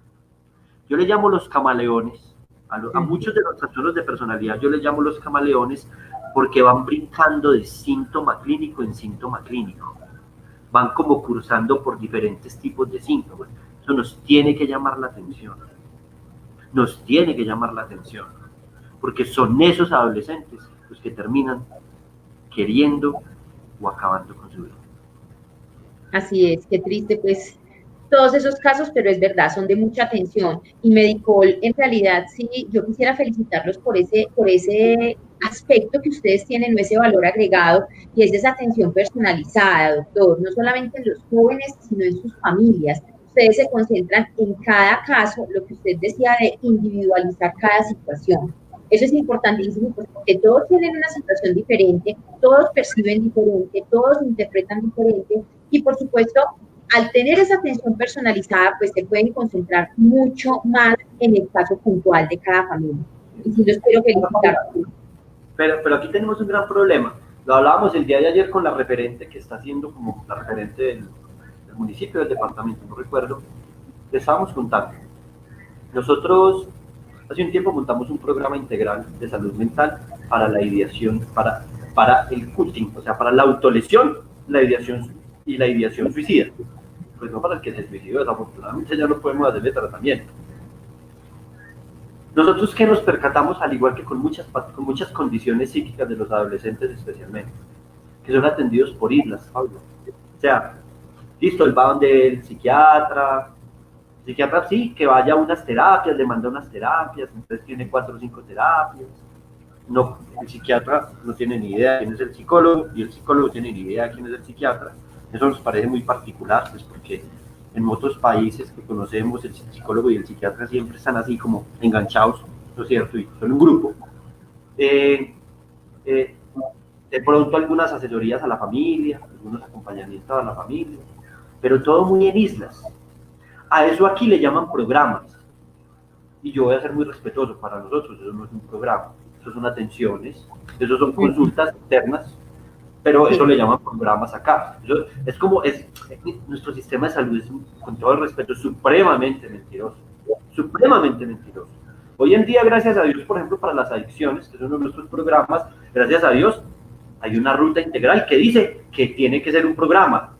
Yo le llamo los camaleones. A muchos de los trastornos de personalidad yo les llamo los camaleones, porque van brincando de síntoma clínico en síntoma clínico. Van como cursando por diferentes tipos de síntomas. Eso nos tiene que llamar la atención. Nos tiene que llamar la atención. Porque son esos adolescentes los que terminan queriendo o acabando con su vida. Así es, qué triste, pues, todos esos casos, pero es verdad, son de mucha atención. Y Medicol, en realidad, sí, yo quisiera felicitarlos por ese aspecto que ustedes tienen, o ese valor agregado, y es esa atención personalizada, doctor, no solamente en los jóvenes, sino en sus familias. Ustedes se concentran en cada caso, lo que usted decía de individualizar cada situación. Eso es importantísimo porque todos tienen una situación diferente, todos perciben diferente, todos interpretan diferente, y por supuesto, al tener esa atención personalizada, pues se pueden concentrar mucho más en el caso puntual de cada familia. Y sí, yo espero felicitar. Pero aquí tenemos un gran problema. Lo hablábamos el día de ayer con la referente que está siendo como la referente del municipio, del departamento, no recuerdo. Le estábamos contando. Nosotros hace un tiempo montamos un programa integral de salud mental para la ideación, para el cutting, o sea, para la autolesión, la ideación y la ideación suicida. Pues no para el que se suicidó, desafortunadamente ya no podemos hacerle tratamiento. Nosotros que nos percatamos, al igual que con muchas condiciones psíquicas de los adolescentes especialmente, que son atendidos por islas, Pablo. O sea, listo, él va donde el psiquiatra sí, que vaya a unas terapias, le manda unas terapias, entonces tiene 4 o 5 terapias. No, el psiquiatra no tiene ni idea de quién es el psicólogo, y el psicólogo no tiene ni idea de quién es el psiquiatra. Eso nos parece muy particular, pues porque en otros países que conocemos, el psicólogo y el psiquiatra siempre están así como enganchados, ¿no es cierto? Y son un grupo. De pronto algunas asesorías a la familia, algunos acompañamientos a la familia, pero todo muy en islas. A eso aquí le llaman programas. Y yo voy a ser muy respetuoso, para nosotros eso no es un programa, eso son atenciones, eso son consultas internas, pero eso le llaman programas acá. Eso es como, nuestro sistema de salud es, con todo el respeto, supremamente mentiroso, supremamente mentiroso. Hoy en día, gracias a Dios, por ejemplo, para las adicciones, que es uno de nuestros programas, gracias a Dios, hay una ruta integral que dice que tiene que ser un programa.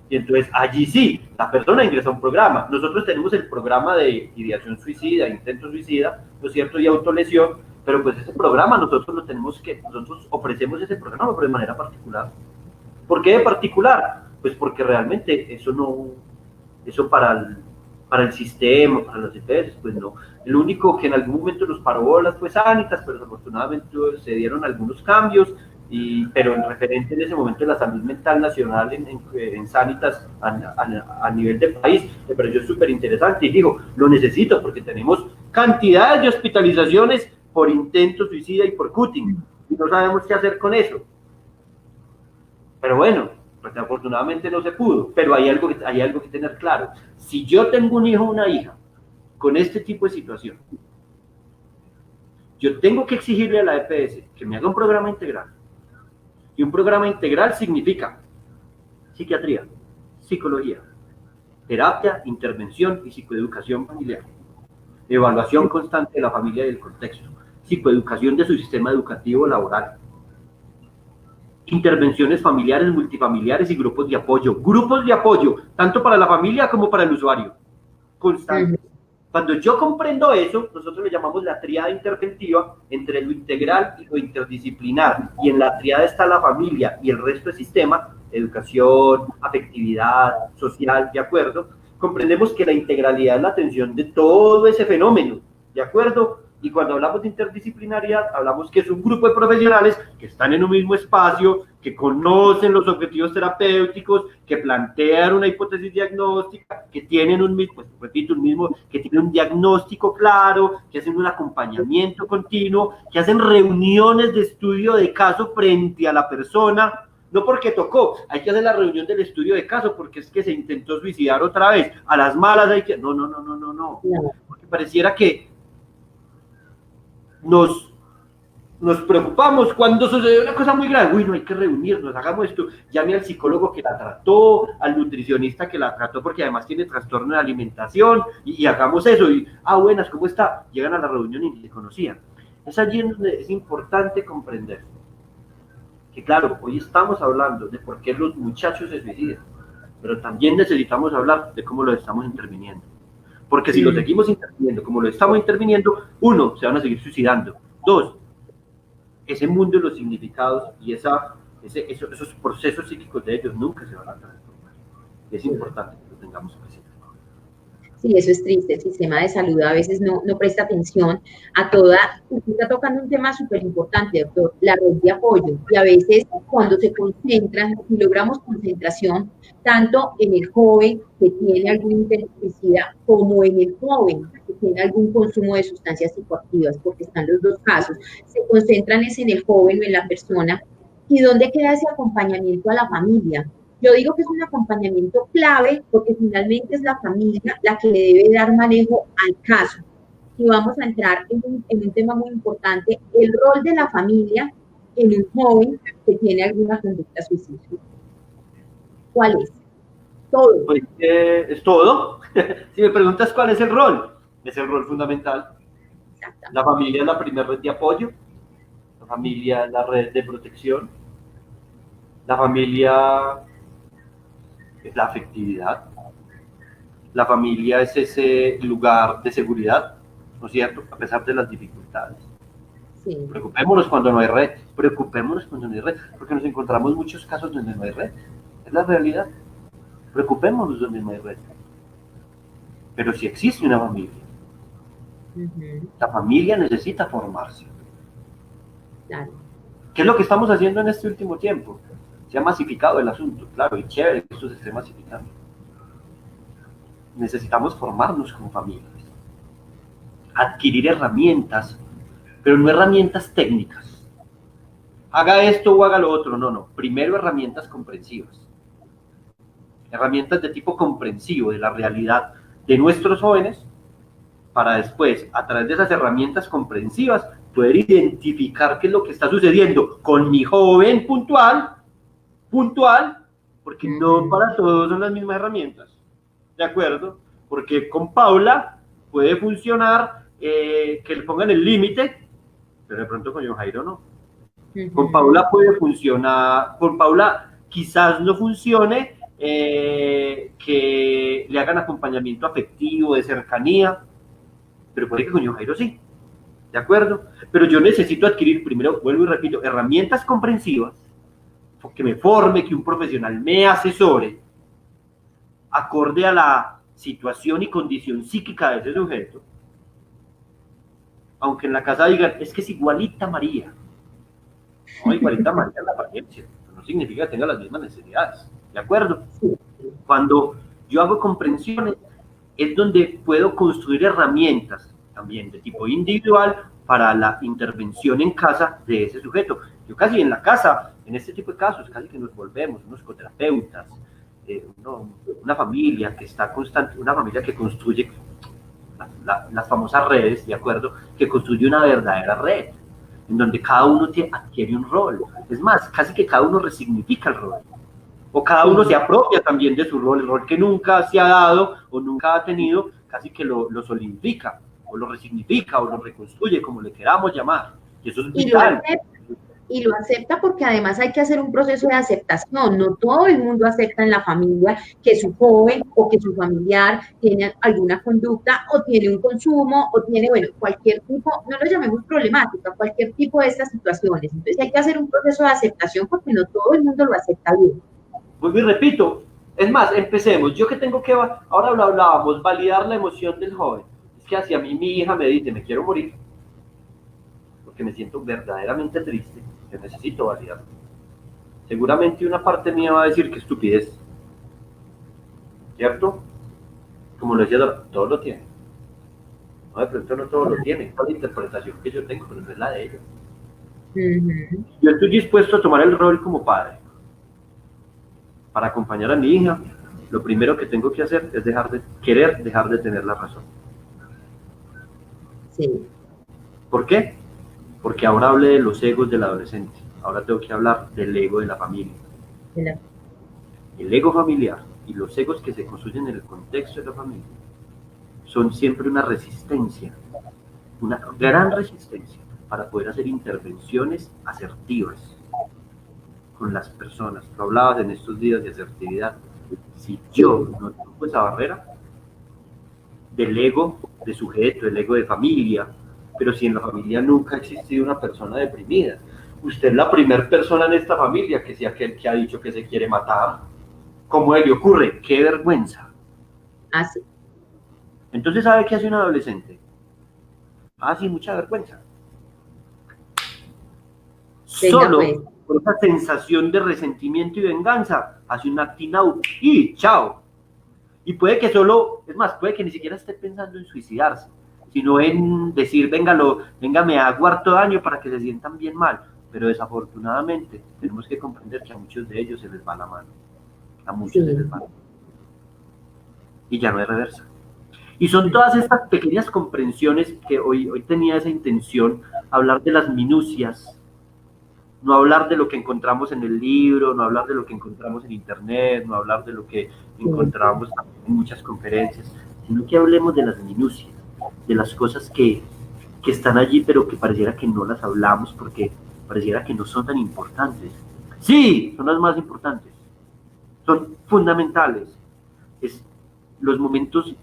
Y entonces allí sí, la persona ingresa a un programa. Nosotros tenemos el programa de ideación suicida, intento suicida, ¿no es cierto?, y autolesión, pero pues ese programa nosotros ofrecemos ese programa, pero de manera particular. ¿Por qué de particular? Pues porque realmente eso para el sistema, para las EPS, pues no. El único que en algún momento nos paró bolas fue Sanitas, pero desafortunadamente se dieron algunos cambios, pero en referente en ese momento de la salud mental nacional en Sanitas a nivel de país, me pareció súper interesante y digo, lo necesito porque tenemos cantidades de hospitalizaciones por intento suicida y por cutting, y no sabemos qué hacer con eso. Pero bueno, pues afortunadamente no se pudo, pero hay algo que tener claro. Si yo tengo un hijo o una hija con este tipo de situación, yo tengo que exigirle a la EPS que me haga un programa integral. Y un programa integral significa psiquiatría, psicología, terapia, intervención y psicoeducación familiar, evaluación constante de la familia y del contexto, psicoeducación de su sistema educativo laboral intervenciones familiares, multifamiliares y grupos de apoyo. Grupos de apoyo, tanto para la familia como para el usuario. Constantes. Cuando yo comprendo eso, nosotros le llamamos la tríada interventiva entre lo integral y lo interdisciplinar. Y en la tríada está la familia y el resto del sistema, educación, afectividad, social, ¿de acuerdo? Comprendemos que la integralidad es la atención de todo ese fenómeno, ¿de acuerdo? Y cuando hablamos de interdisciplinariedad, hablamos que es un grupo de profesionales que están en un mismo espacio, que conocen los objetivos terapéuticos, que plantean una hipótesis diagnóstica, que tienen un mismo, pues, repito, que tienen un diagnóstico claro, que hacen un acompañamiento continuo, que hacen reuniones de estudio de caso frente a la persona, no porque tocó, hay que hacer la reunión del estudio de caso porque es que se intentó suicidar otra vez, a las malas hay que, no, porque pareciera que nos preocupamos cuando sucede una cosa muy grave. Uy, no hay que reunirnos, hagamos esto. Llame al psicólogo que la trató, al nutricionista que la trató porque además tiene trastorno de alimentación y hagamos eso. Y, buenas, ¿cómo está? Llegan a la reunión y se conocían. Es allí en donde es importante comprender que, claro, hoy estamos hablando de por qué los muchachos se suicidan, pero también necesitamos hablar de cómo lo estamos interviniendo. Porque si lo seguimos interviniendo como lo estamos interviniendo, uno, se van a seguir suicidando. Dos, ese mundo de los significados y esos procesos psíquicos de ellos nunca se van a transformar. Es importante que lo tengamos presente. Sí, eso es triste. El sistema de salud a veces no presta atención a toda. Usted está tocando un tema súper importante, doctor, la red de apoyo. Y a veces cuando se concentran, si logramos concentración, tanto en el joven que tiene algún intensicida como en el joven que tiene algún consumo de sustancias psicoactivas, porque están los dos casos, se concentran es en el joven o en la persona. ¿Y dónde queda ese acompañamiento a la familia? Yo digo que es un acompañamiento clave porque finalmente es la familia la que le debe dar manejo al caso. Y vamos a entrar en un tema muy importante, el rol de la familia en un joven que tiene alguna conducta suicida. ¿Cuál es? Todo. Pues, es todo. Si me preguntas cuál es el rol fundamental. La familia es la primera red de apoyo, la familia es la red de protección, la familia es la afectividad, la familia es ese lugar de seguridad, ¿no es cierto? A pesar de las dificultades. Sí. Preocupémonos cuando no hay red, porque nos encontramos muchos casos donde no hay red, es la realidad. Preocupémonos donde no hay red. Pero si existe una familia, la familia necesita formarse. Claro. ¿Qué es lo que estamos haciendo en este último tiempo? Se ha masificado el asunto, claro, y chévere que esto se esté masificando. Necesitamos formarnos como familias, adquirir herramientas, pero no herramientas técnicas. Haga esto o haga lo otro, no. Primero herramientas comprensivas. Herramientas de tipo comprensivo de la realidad de nuestros jóvenes, para después, a través de esas herramientas comprensivas, poder identificar qué es lo que está sucediendo con mi joven puntual, porque no para todos son las mismas herramientas, ¿de acuerdo? Porque con Paula puede funcionar que le pongan el límite, pero de pronto con John Jairo no. Con Paula puede funcionar, con Paula quizás no funcione que le hagan acompañamiento afectivo, de cercanía, pero puede que con John Jairo sí, ¿de acuerdo? Pero yo necesito adquirir, primero, vuelvo y repito, herramientas comprensivas, que me forme, que un profesional me asesore, acorde a la situación y condición psíquica de ese sujeto. Aunque en la casa digan, es que es igualita María. No, igualita María es la apariencia, no significa que tenga las mismas necesidades, ¿de acuerdo? Cuando yo hago comprensiones, es donde puedo construir herramientas también de tipo individual para la intervención en casa de ese sujeto. Yo casi en la casa, en este tipo de casos, casi que nos volvemos unos coterapeutas, una familia que está constante, una familia que construye las famosas redes, ¿de acuerdo? Que construye una verdadera red, en donde cada uno adquiere un rol. Es más, casi que cada uno resignifica el rol. O cada uno se apropia también de su rol, el rol que nunca se ha dado o nunca ha tenido, casi que lo solidifica, o lo resignifica, o lo reconstruye, como le queramos llamar. Y eso es vital. y lo acepta porque además hay que hacer un proceso de aceptación. No todo el mundo acepta en la familia que su joven o que su familiar tiene alguna conducta o tiene un consumo o tiene, bueno, cualquier tipo, no lo llamemos problemática, cualquier tipo de estas situaciones. Entonces hay que hacer un proceso de aceptación porque no todo el mundo lo acepta bien. Vuelvo y repito, es más, empecemos. Yo que tengo que, ahora lo hablábamos, validar la emoción del joven. Es que hacia mí mi hija me dice, me quiero morir, porque me siento verdaderamente triste, yo necesito validarlo. Seguramente una parte mía va a decir que estupidez, ¿cierto? Como lo decía, todo lo tiene. No, de pronto no todo lo tiene, es la interpretación que yo tengo, pero no es la de ellos. Yo estoy dispuesto a tomar el rol como padre. Para acompañar a mi hija, lo primero que tengo que hacer es dejar de tener la razón. Sí. ¿Por qué? Porque ahora hablé de los egos del adolescente. Ahora tengo que hablar del ego de la familia. El ego familiar y los egos que se construyen en el contexto de la familia son siempre una resistencia, una gran resistencia para poder hacer intervenciones asertivas con las personas. Tú hablabas en estos días de asertividad. Si yo no tengo esa barrera del ego de sujeto, del ego de familia, pero si en la familia nunca ha existido una persona deprimida, usted es la primera persona en esta familia que sea aquel que ha dicho que se quiere matar. ¿Cómo le ocurre? ¡Qué vergüenza! Así. Entonces, ¿sabe qué hace un adolescente? Sí, mucha vergüenza. Solo pues, por esa sensación de resentimiento y venganza, hace un acting out y chao. Y puede que solo, es más, puede que ni siquiera esté pensando en suicidarse, sino en decir, venga, me hago harto daño para que se sientan bien mal. Pero desafortunadamente tenemos que comprender que a muchos de ellos se les va la mano. A muchos se les va la mano. Y ya no hay reversa. Y son todas estas pequeñas comprensiones que hoy tenía esa intención, hablar de las minucias, no hablar de lo que encontramos en el libro, no hablar de lo que encontramos en internet, no hablar de lo que encontramos en muchas conferencias, sino que hablemos de las minucias, de las cosas que están allí, pero que pareciera que no las hablamos porque pareciera que no son tan importantes. Sí, son las más importantes, son fundamentales. Es los momentos,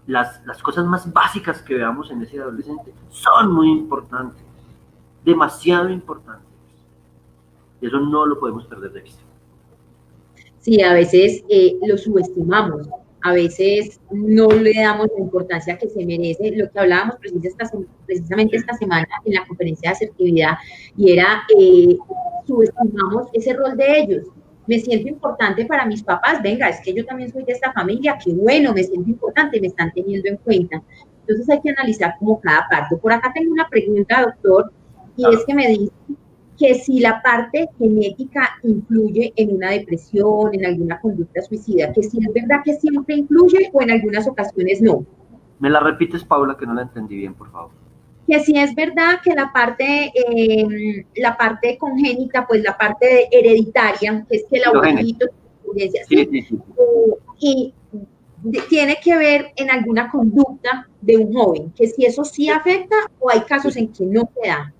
las cosas más básicas que veamos en ese adolescente son muy importantes, demasiado importantes. Eso no lo podemos perder de vista. Sí, a veces lo subestimamos, a veces no le damos la importancia que se merece, lo que hablábamos precisamente esta semana en la conferencia de asertividad, y era, subestimamos ese rol de ellos. Me siento importante para mis papás, venga, es que yo también soy de esta familia, qué bueno, me siento importante, me están teniendo en cuenta. Entonces hay que analizar como cada parte. Por acá tengo una pregunta, doctor, y es que me dice que si la parte genética influye en una depresión, en alguna conducta suicida, que si es verdad que siempre influye o en algunas ocasiones no. ¿Me la repites, Paula, que no la entendí bien, por favor? Que si es verdad que la parte congénita, pues la parte hereditaria, que es que el abuelito, y tiene que ver en alguna conducta de un joven, que si eso sí afecta o hay casos en que no se da.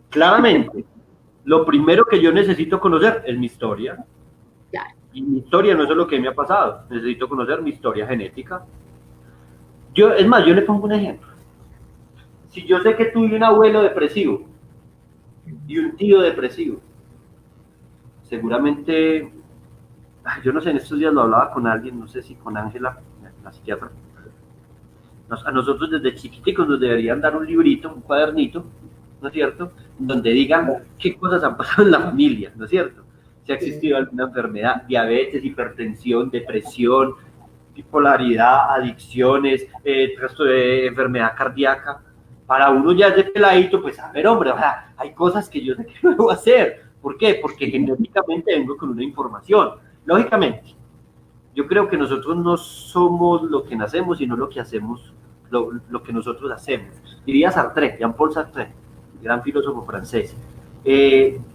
Claramente, lo primero que yo necesito conocer es mi historia. Claro. Y mi historia no es lo que me ha pasado, necesito conocer mi historia genética. Es más, yo le pongo un ejemplo. Si yo sé que tuve un abuelo depresivo y un tío depresivo, seguramente, yo no sé, en estos días lo hablaba con alguien, no sé si con Ángela, la psiquiatra. A nosotros desde chiquiticos nos deberían dar un librito, un cuadernito, ¿no es cierto?, donde digan qué cosas han pasado en la familia, ¿no es cierto? Si ha existido alguna enfermedad, diabetes, hipertensión, depresión, bipolaridad, adicciones, resto de enfermedad cardíaca. Para uno ya de peladito, pues a ver, hombre, o sea, hay cosas que yo sé que no debo hacer. ¿Por qué? Porque genéticamente vengo con una información. Lógicamente, yo creo que nosotros no somos lo que nacemos, sino lo que hacemos, lo que nosotros hacemos. Diría Sartre, Jean-Paul Sartre, gran filósofo francés.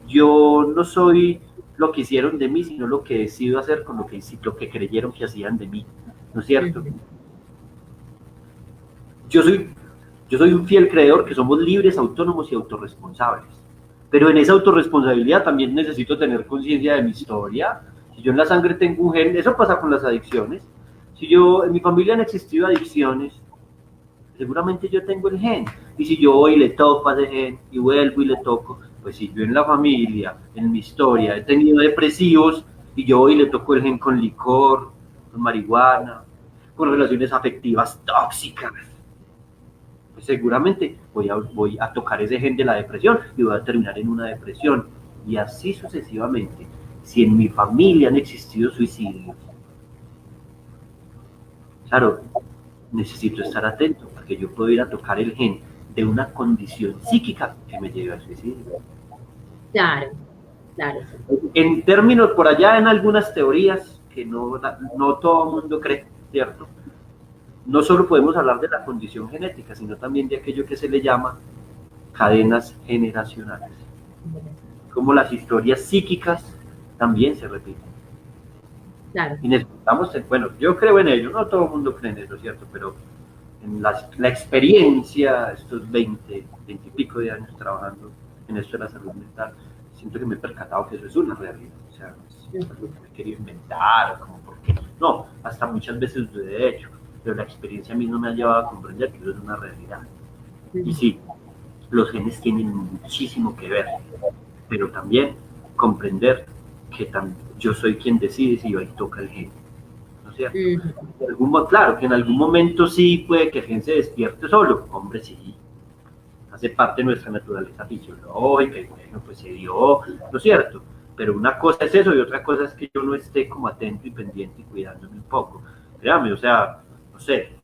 Yo no soy lo que hicieron de mí, sino lo que decido hacer con lo que creyeron que hacían de mí, ¿no es cierto? Yo soy Yo soy un fiel creedor que somos libres, autónomos y autorresponsables. Pero en esa autorresponsabilidad también necesito tener conciencia de mi historia. Si yo en la sangre tengo un gen, eso pasa con las adicciones. Si yo, en mi familia han existido adicciones, seguramente yo tengo el gen. Y si yo voy y le toco a ese gen y vuelvo y le toco, pues si yo en la familia, en mi historia, he tenido depresivos y yo voy y le toco el gen con licor, con marihuana, con relaciones afectivas tóxicas, pues seguramente voy a tocar ese gen de la depresión y voy a terminar en una depresión. Y así sucesivamente. Si en mi familia han existido suicidios, claro, necesito estar atento porque yo puedo ir a tocar el gen de una condición psíquica que me lleve al suicidio. Claro, claro. En términos, por allá en algunas teorías que no todo el mundo cree, ¿cierto? No solo podemos hablar de la condición genética, sino también de aquello que se le llama cadenas generacionales. Como las historias psíquicas también se repiten. Claro. Y necesitamos, bueno, yo creo en ello, no todo el mundo cree en eso, ¿cierto? Pero en la experiencia, estos 20 y pico de años trabajando en esto de la salud mental, siento que me he percatado que eso es una realidad. O sea, no es algo que me he querido inventar, como porque no, hasta muchas veces lo he hecho, pero la experiencia misma me ha llevado a comprender que eso es una realidad. Y sí, los genes tienen muchísimo que ver, pero también comprender que yo soy quien decide si ahí toca el gen, ¿no es cierto? Claro, que en algún momento sí puede que el gen se despierte solo, hombre, sí, hace parte de nuestra naturaleza fisiológica, y bueno, pues se dio, ¿no es cierto? Pero una cosa es eso y otra cosa es que yo no esté como atento y pendiente y cuidándome un poco. Créame, o sea, no sé,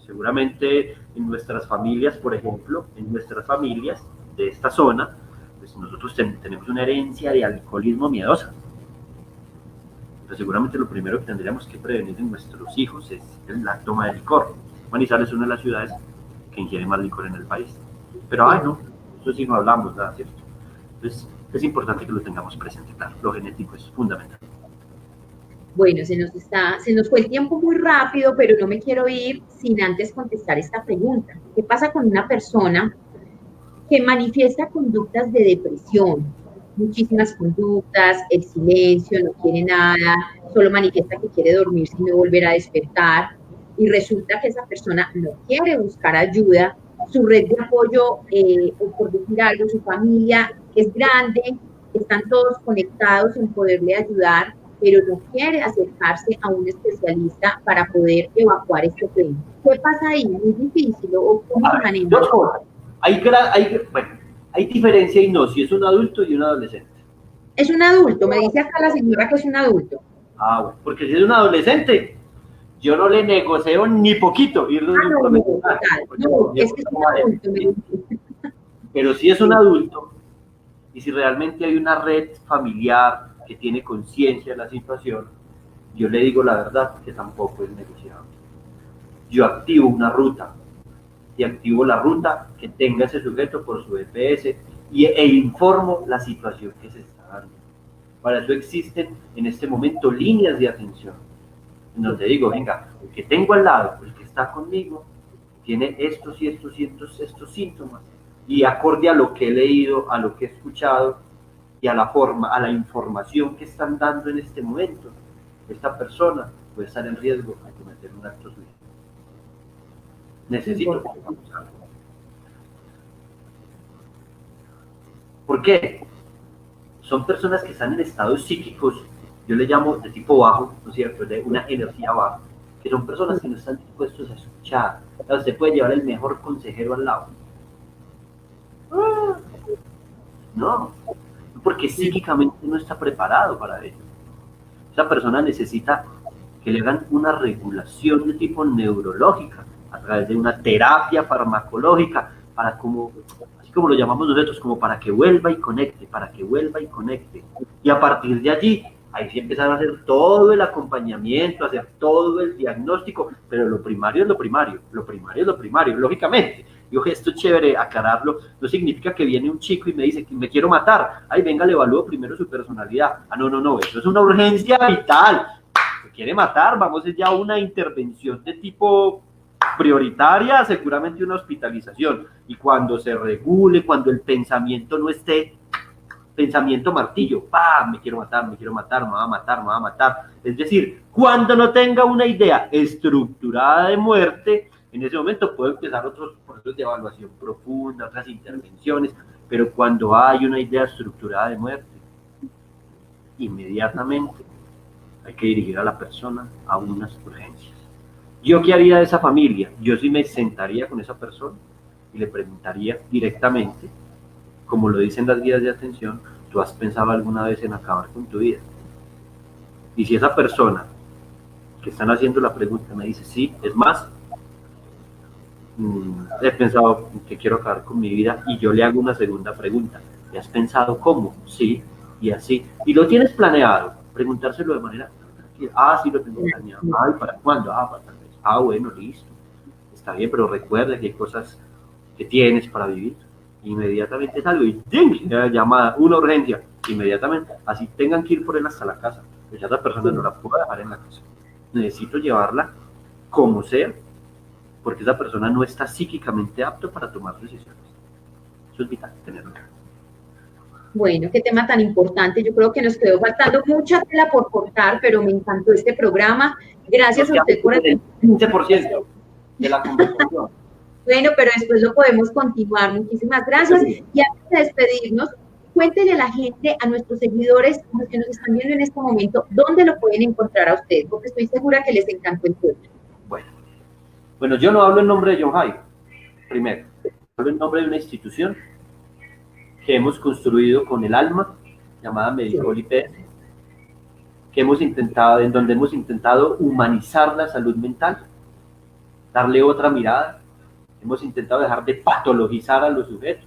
seguramente en nuestras familias, por ejemplo, en nuestras familias de esta zona, pues nosotros tenemos una herencia de alcoholismo miedosa. Pero seguramente lo primero que tendríamos que prevenir en nuestros hijos es la toma de licor. Manizales es una de las ciudades que ingiere más licor en el país. Pero, no, eso sí no hablamos, nada, ¿cierto? Entonces, es importante que lo tengamos presente, claro, lo genético es fundamental. Bueno, se nos fue el tiempo muy rápido, pero no me quiero ir sin antes contestar esta pregunta. ¿Qué pasa con una persona que manifiesta conductas de depresión? Muchísimas conductas, el silencio, no quiere nada, solo manifiesta que quiere dormir sin no volver a despertar, y resulta que esa persona no quiere buscar ayuda, su red de apoyo, o por decir algo, su familia es grande, están todos conectados en poderle ayudar, pero no quiere acercarse a un especialista para poder evacuar este tema. ¿Qué pasa ahí? ¿Muy difícil o cómo se maneja? Dos cosas. Hay diferencia y no, si es un adulto y un adolescente. Es un adulto, me dice acá la señora que es un adulto. Bueno, porque si es un adolescente, yo no le negocio ni poquito irle a un profesional. No, es que es un adulto. Pero si es un adulto, y si realmente hay una red familiar que tiene conciencia de la situación, yo le digo la verdad que tampoco es negociable. Yo activo una ruta, y activo la ruta que tenga ese sujeto por su EPS e informo la situación que se está dando. Para eso existen en este momento líneas de atención, en donde digo, venga, el que tengo al lado, el que está conmigo, tiene estos y estos y estos síntomas, y acorde a lo que he leído, a lo que he escuchado, y a la información que están dando en este momento, esta persona puede estar en riesgo de cometer un acto suicida. Necesito que hagamos algo. ¿Por qué? Son personas que están en estados psíquicos, yo le llamo de tipo bajo, ¿no es cierto?, de una energía baja, que son personas que no están dispuestos a escuchar. Usted puede llevar el mejor consejero al lado. No, porque psíquicamente no está preparado para ello. Esa persona necesita que le hagan una regulación de tipo neurológica a través de una terapia farmacológica, para así como lo llamamos nosotros, como para que vuelva y conecte, y a partir de allí, ahí sí empezar a hacer todo el acompañamiento, a hacer todo el diagnóstico, pero lo primario es lo primario, lógicamente. Yo, esto es chévere aclararlo, no significa que viene un chico y me dice que me quiero matar, venga, le evalúo primero su personalidad, no, eso es una urgencia vital, se quiere matar, vamos ya a una intervención de tipo prioritaria seguramente una hospitalización, y cuando se regule, cuando el pensamiento no esté pensamiento martillo, ¡pam! Me quiero matar, me va a matar, me va a matar. Es decir, cuando no tenga una idea estructurada de muerte, en ese momento puedo empezar otros procesos de evaluación profunda, otras intervenciones, pero cuando hay una idea estructurada de muerte, inmediatamente hay que dirigir a la persona a unas urgencias. ¿Yo qué haría de esa familia? Yo sí me sentaría con esa persona y le preguntaría directamente, como lo dicen las guías de atención, ¿tú has pensado alguna vez en acabar con tu vida? Y si esa persona que están haciendo la pregunta me dice, sí, es más, he pensado que quiero acabar con mi vida, y yo le hago una segunda pregunta, ¿y has pensado cómo? Sí, y así. ¿Y lo tienes planeado? Preguntárselo de manera tranquila. Ah, sí, lo tengo planeado. Ay, ¿para cuándo? Ah, para tal vez. Ah, bueno, listo. Está bien, pero recuerda que hay cosas que tienes para vivir. Inmediatamente salgo y ¡ding! Llamada, una urgencia, inmediatamente, así tengan que ir por él hasta la casa, pues ya la persona no la puedo dejar en la casa, necesito llevarla como sea, porque esa persona no está psíquicamente apto para tomar decisiones. Eso es vital, tenerlo. Bueno, qué tema tan importante. Yo creo que nos quedó faltando mucha tela por cortar, pero me encantó este programa. Gracias a usted por el 15% de la conversación. Bueno, pero después lo podemos continuar. Muchísimas gracias. Y antes de despedirnos, cuéntenle a la gente, a nuestros seguidores, los que nos están viendo en este momento, dónde lo pueden encontrar a ustedes, porque estoy segura que les encantó el tema. Bueno, yo no hablo en nombre de John Jairo, primero. Hablo en nombre de una institución que hemos construido con el alma, llamada Medicol IPS, que hemos intentado, en donde hemos intentado humanizar la salud mental, darle otra mirada. Hemos intentado dejar de patologizar a los sujetos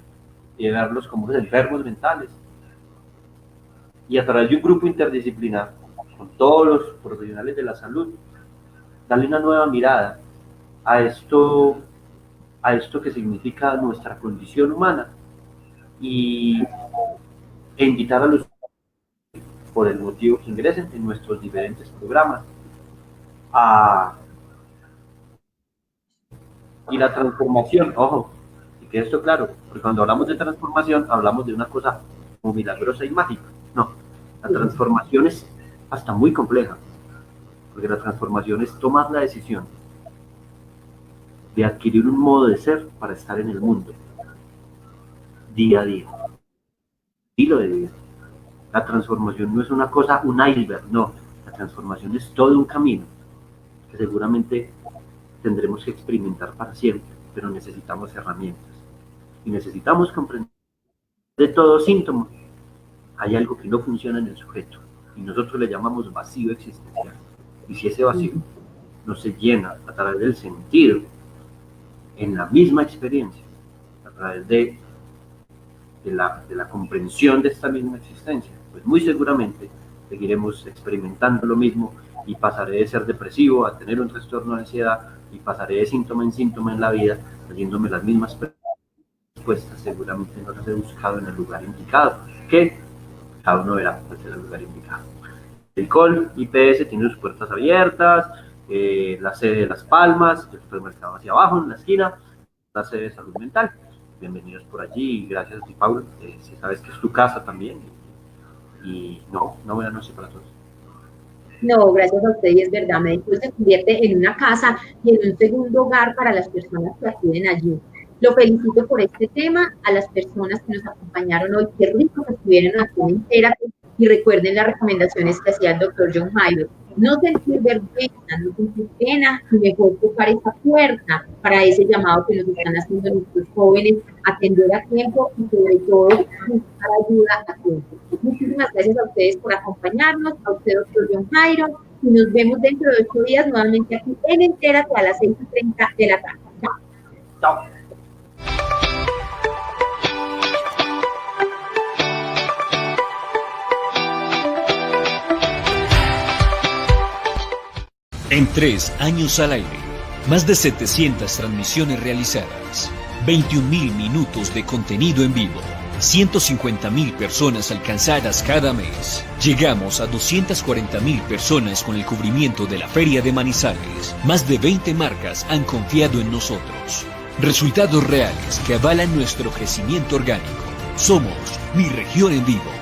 y de verlos como enfermos mentales. Y a través de un grupo interdisciplinar, con todos los profesionales de la salud, darle una nueva mirada a esto que significa nuestra condición humana, e invitar a los, por el motivo que ingresen en nuestros diferentes programas, y la transformación, ojo, y que esto claro, porque cuando hablamos de transformación hablamos de una cosa muy milagrosa y mágica. No, la transformación es hasta muy compleja, porque la transformación es tomar la decisión de adquirir un modo de ser para estar en el mundo, día a día, estilo de vida. La transformación no es una cosa, un iceberg, no, la transformación es todo un camino que seguramente tendremos que experimentar para siempre, pero necesitamos herramientas y necesitamos comprender de todo síntoma. Hay algo que no funciona en el sujeto y nosotros le llamamos vacío existencial, y si ese vacío no se llena a través del sentido, en la misma experiencia, a través de la comprensión de esta misma existencia, pues muy seguramente seguiremos experimentando lo mismo, y pasaré de ser depresivo a tener un trastorno de ansiedad, y pasaré de síntoma en síntoma en la vida, haciéndome las mismas respuestas. Seguramente no las he buscado en el lugar indicado, que cada uno verá cuál es el lugar indicado. El Medicol IPS tiene sus puertas abiertas, la sede de Las Palmas, el supermercado hacia abajo en la esquina, la sede de Salud Mental. Bienvenidos por allí, y gracias a ti, Paula, si sabes que es tu casa también, y una buena noche para todos. No, gracias a usted, y es verdad, Medicol se convierte en una casa y en un segundo hogar para las personas que acuden allí. Lo felicito por este tema, a las personas que nos acompañaron hoy, qué rico que estuvieron aquí en Entérate, y recuerden las recomendaciones que hacía el doctor John Jairo. No sentir vergüenza, no sentir pena, y mejor tocar esa puerta para ese llamado que nos están haciendo nuestros jóvenes, atender a tiempo y sobre todo buscar ayuda a tiempo. Muchísimas gracias a ustedes por acompañarnos, a usted, doctor John Jairo, y nos vemos dentro de 8 días nuevamente aquí en Entérate a las 6:30 de la tarde. Chao. Chao. En 3 años al aire, más de 700 transmisiones realizadas, 21.000 minutos de contenido en vivo, 150.000 personas alcanzadas cada mes. Llegamos a 240.000 personas con el cubrimiento de la Feria de Manizales. Más de 20 marcas han confiado en nosotros. Resultados reales que avalan nuestro crecimiento orgánico. Somos Mi Región en Vivo.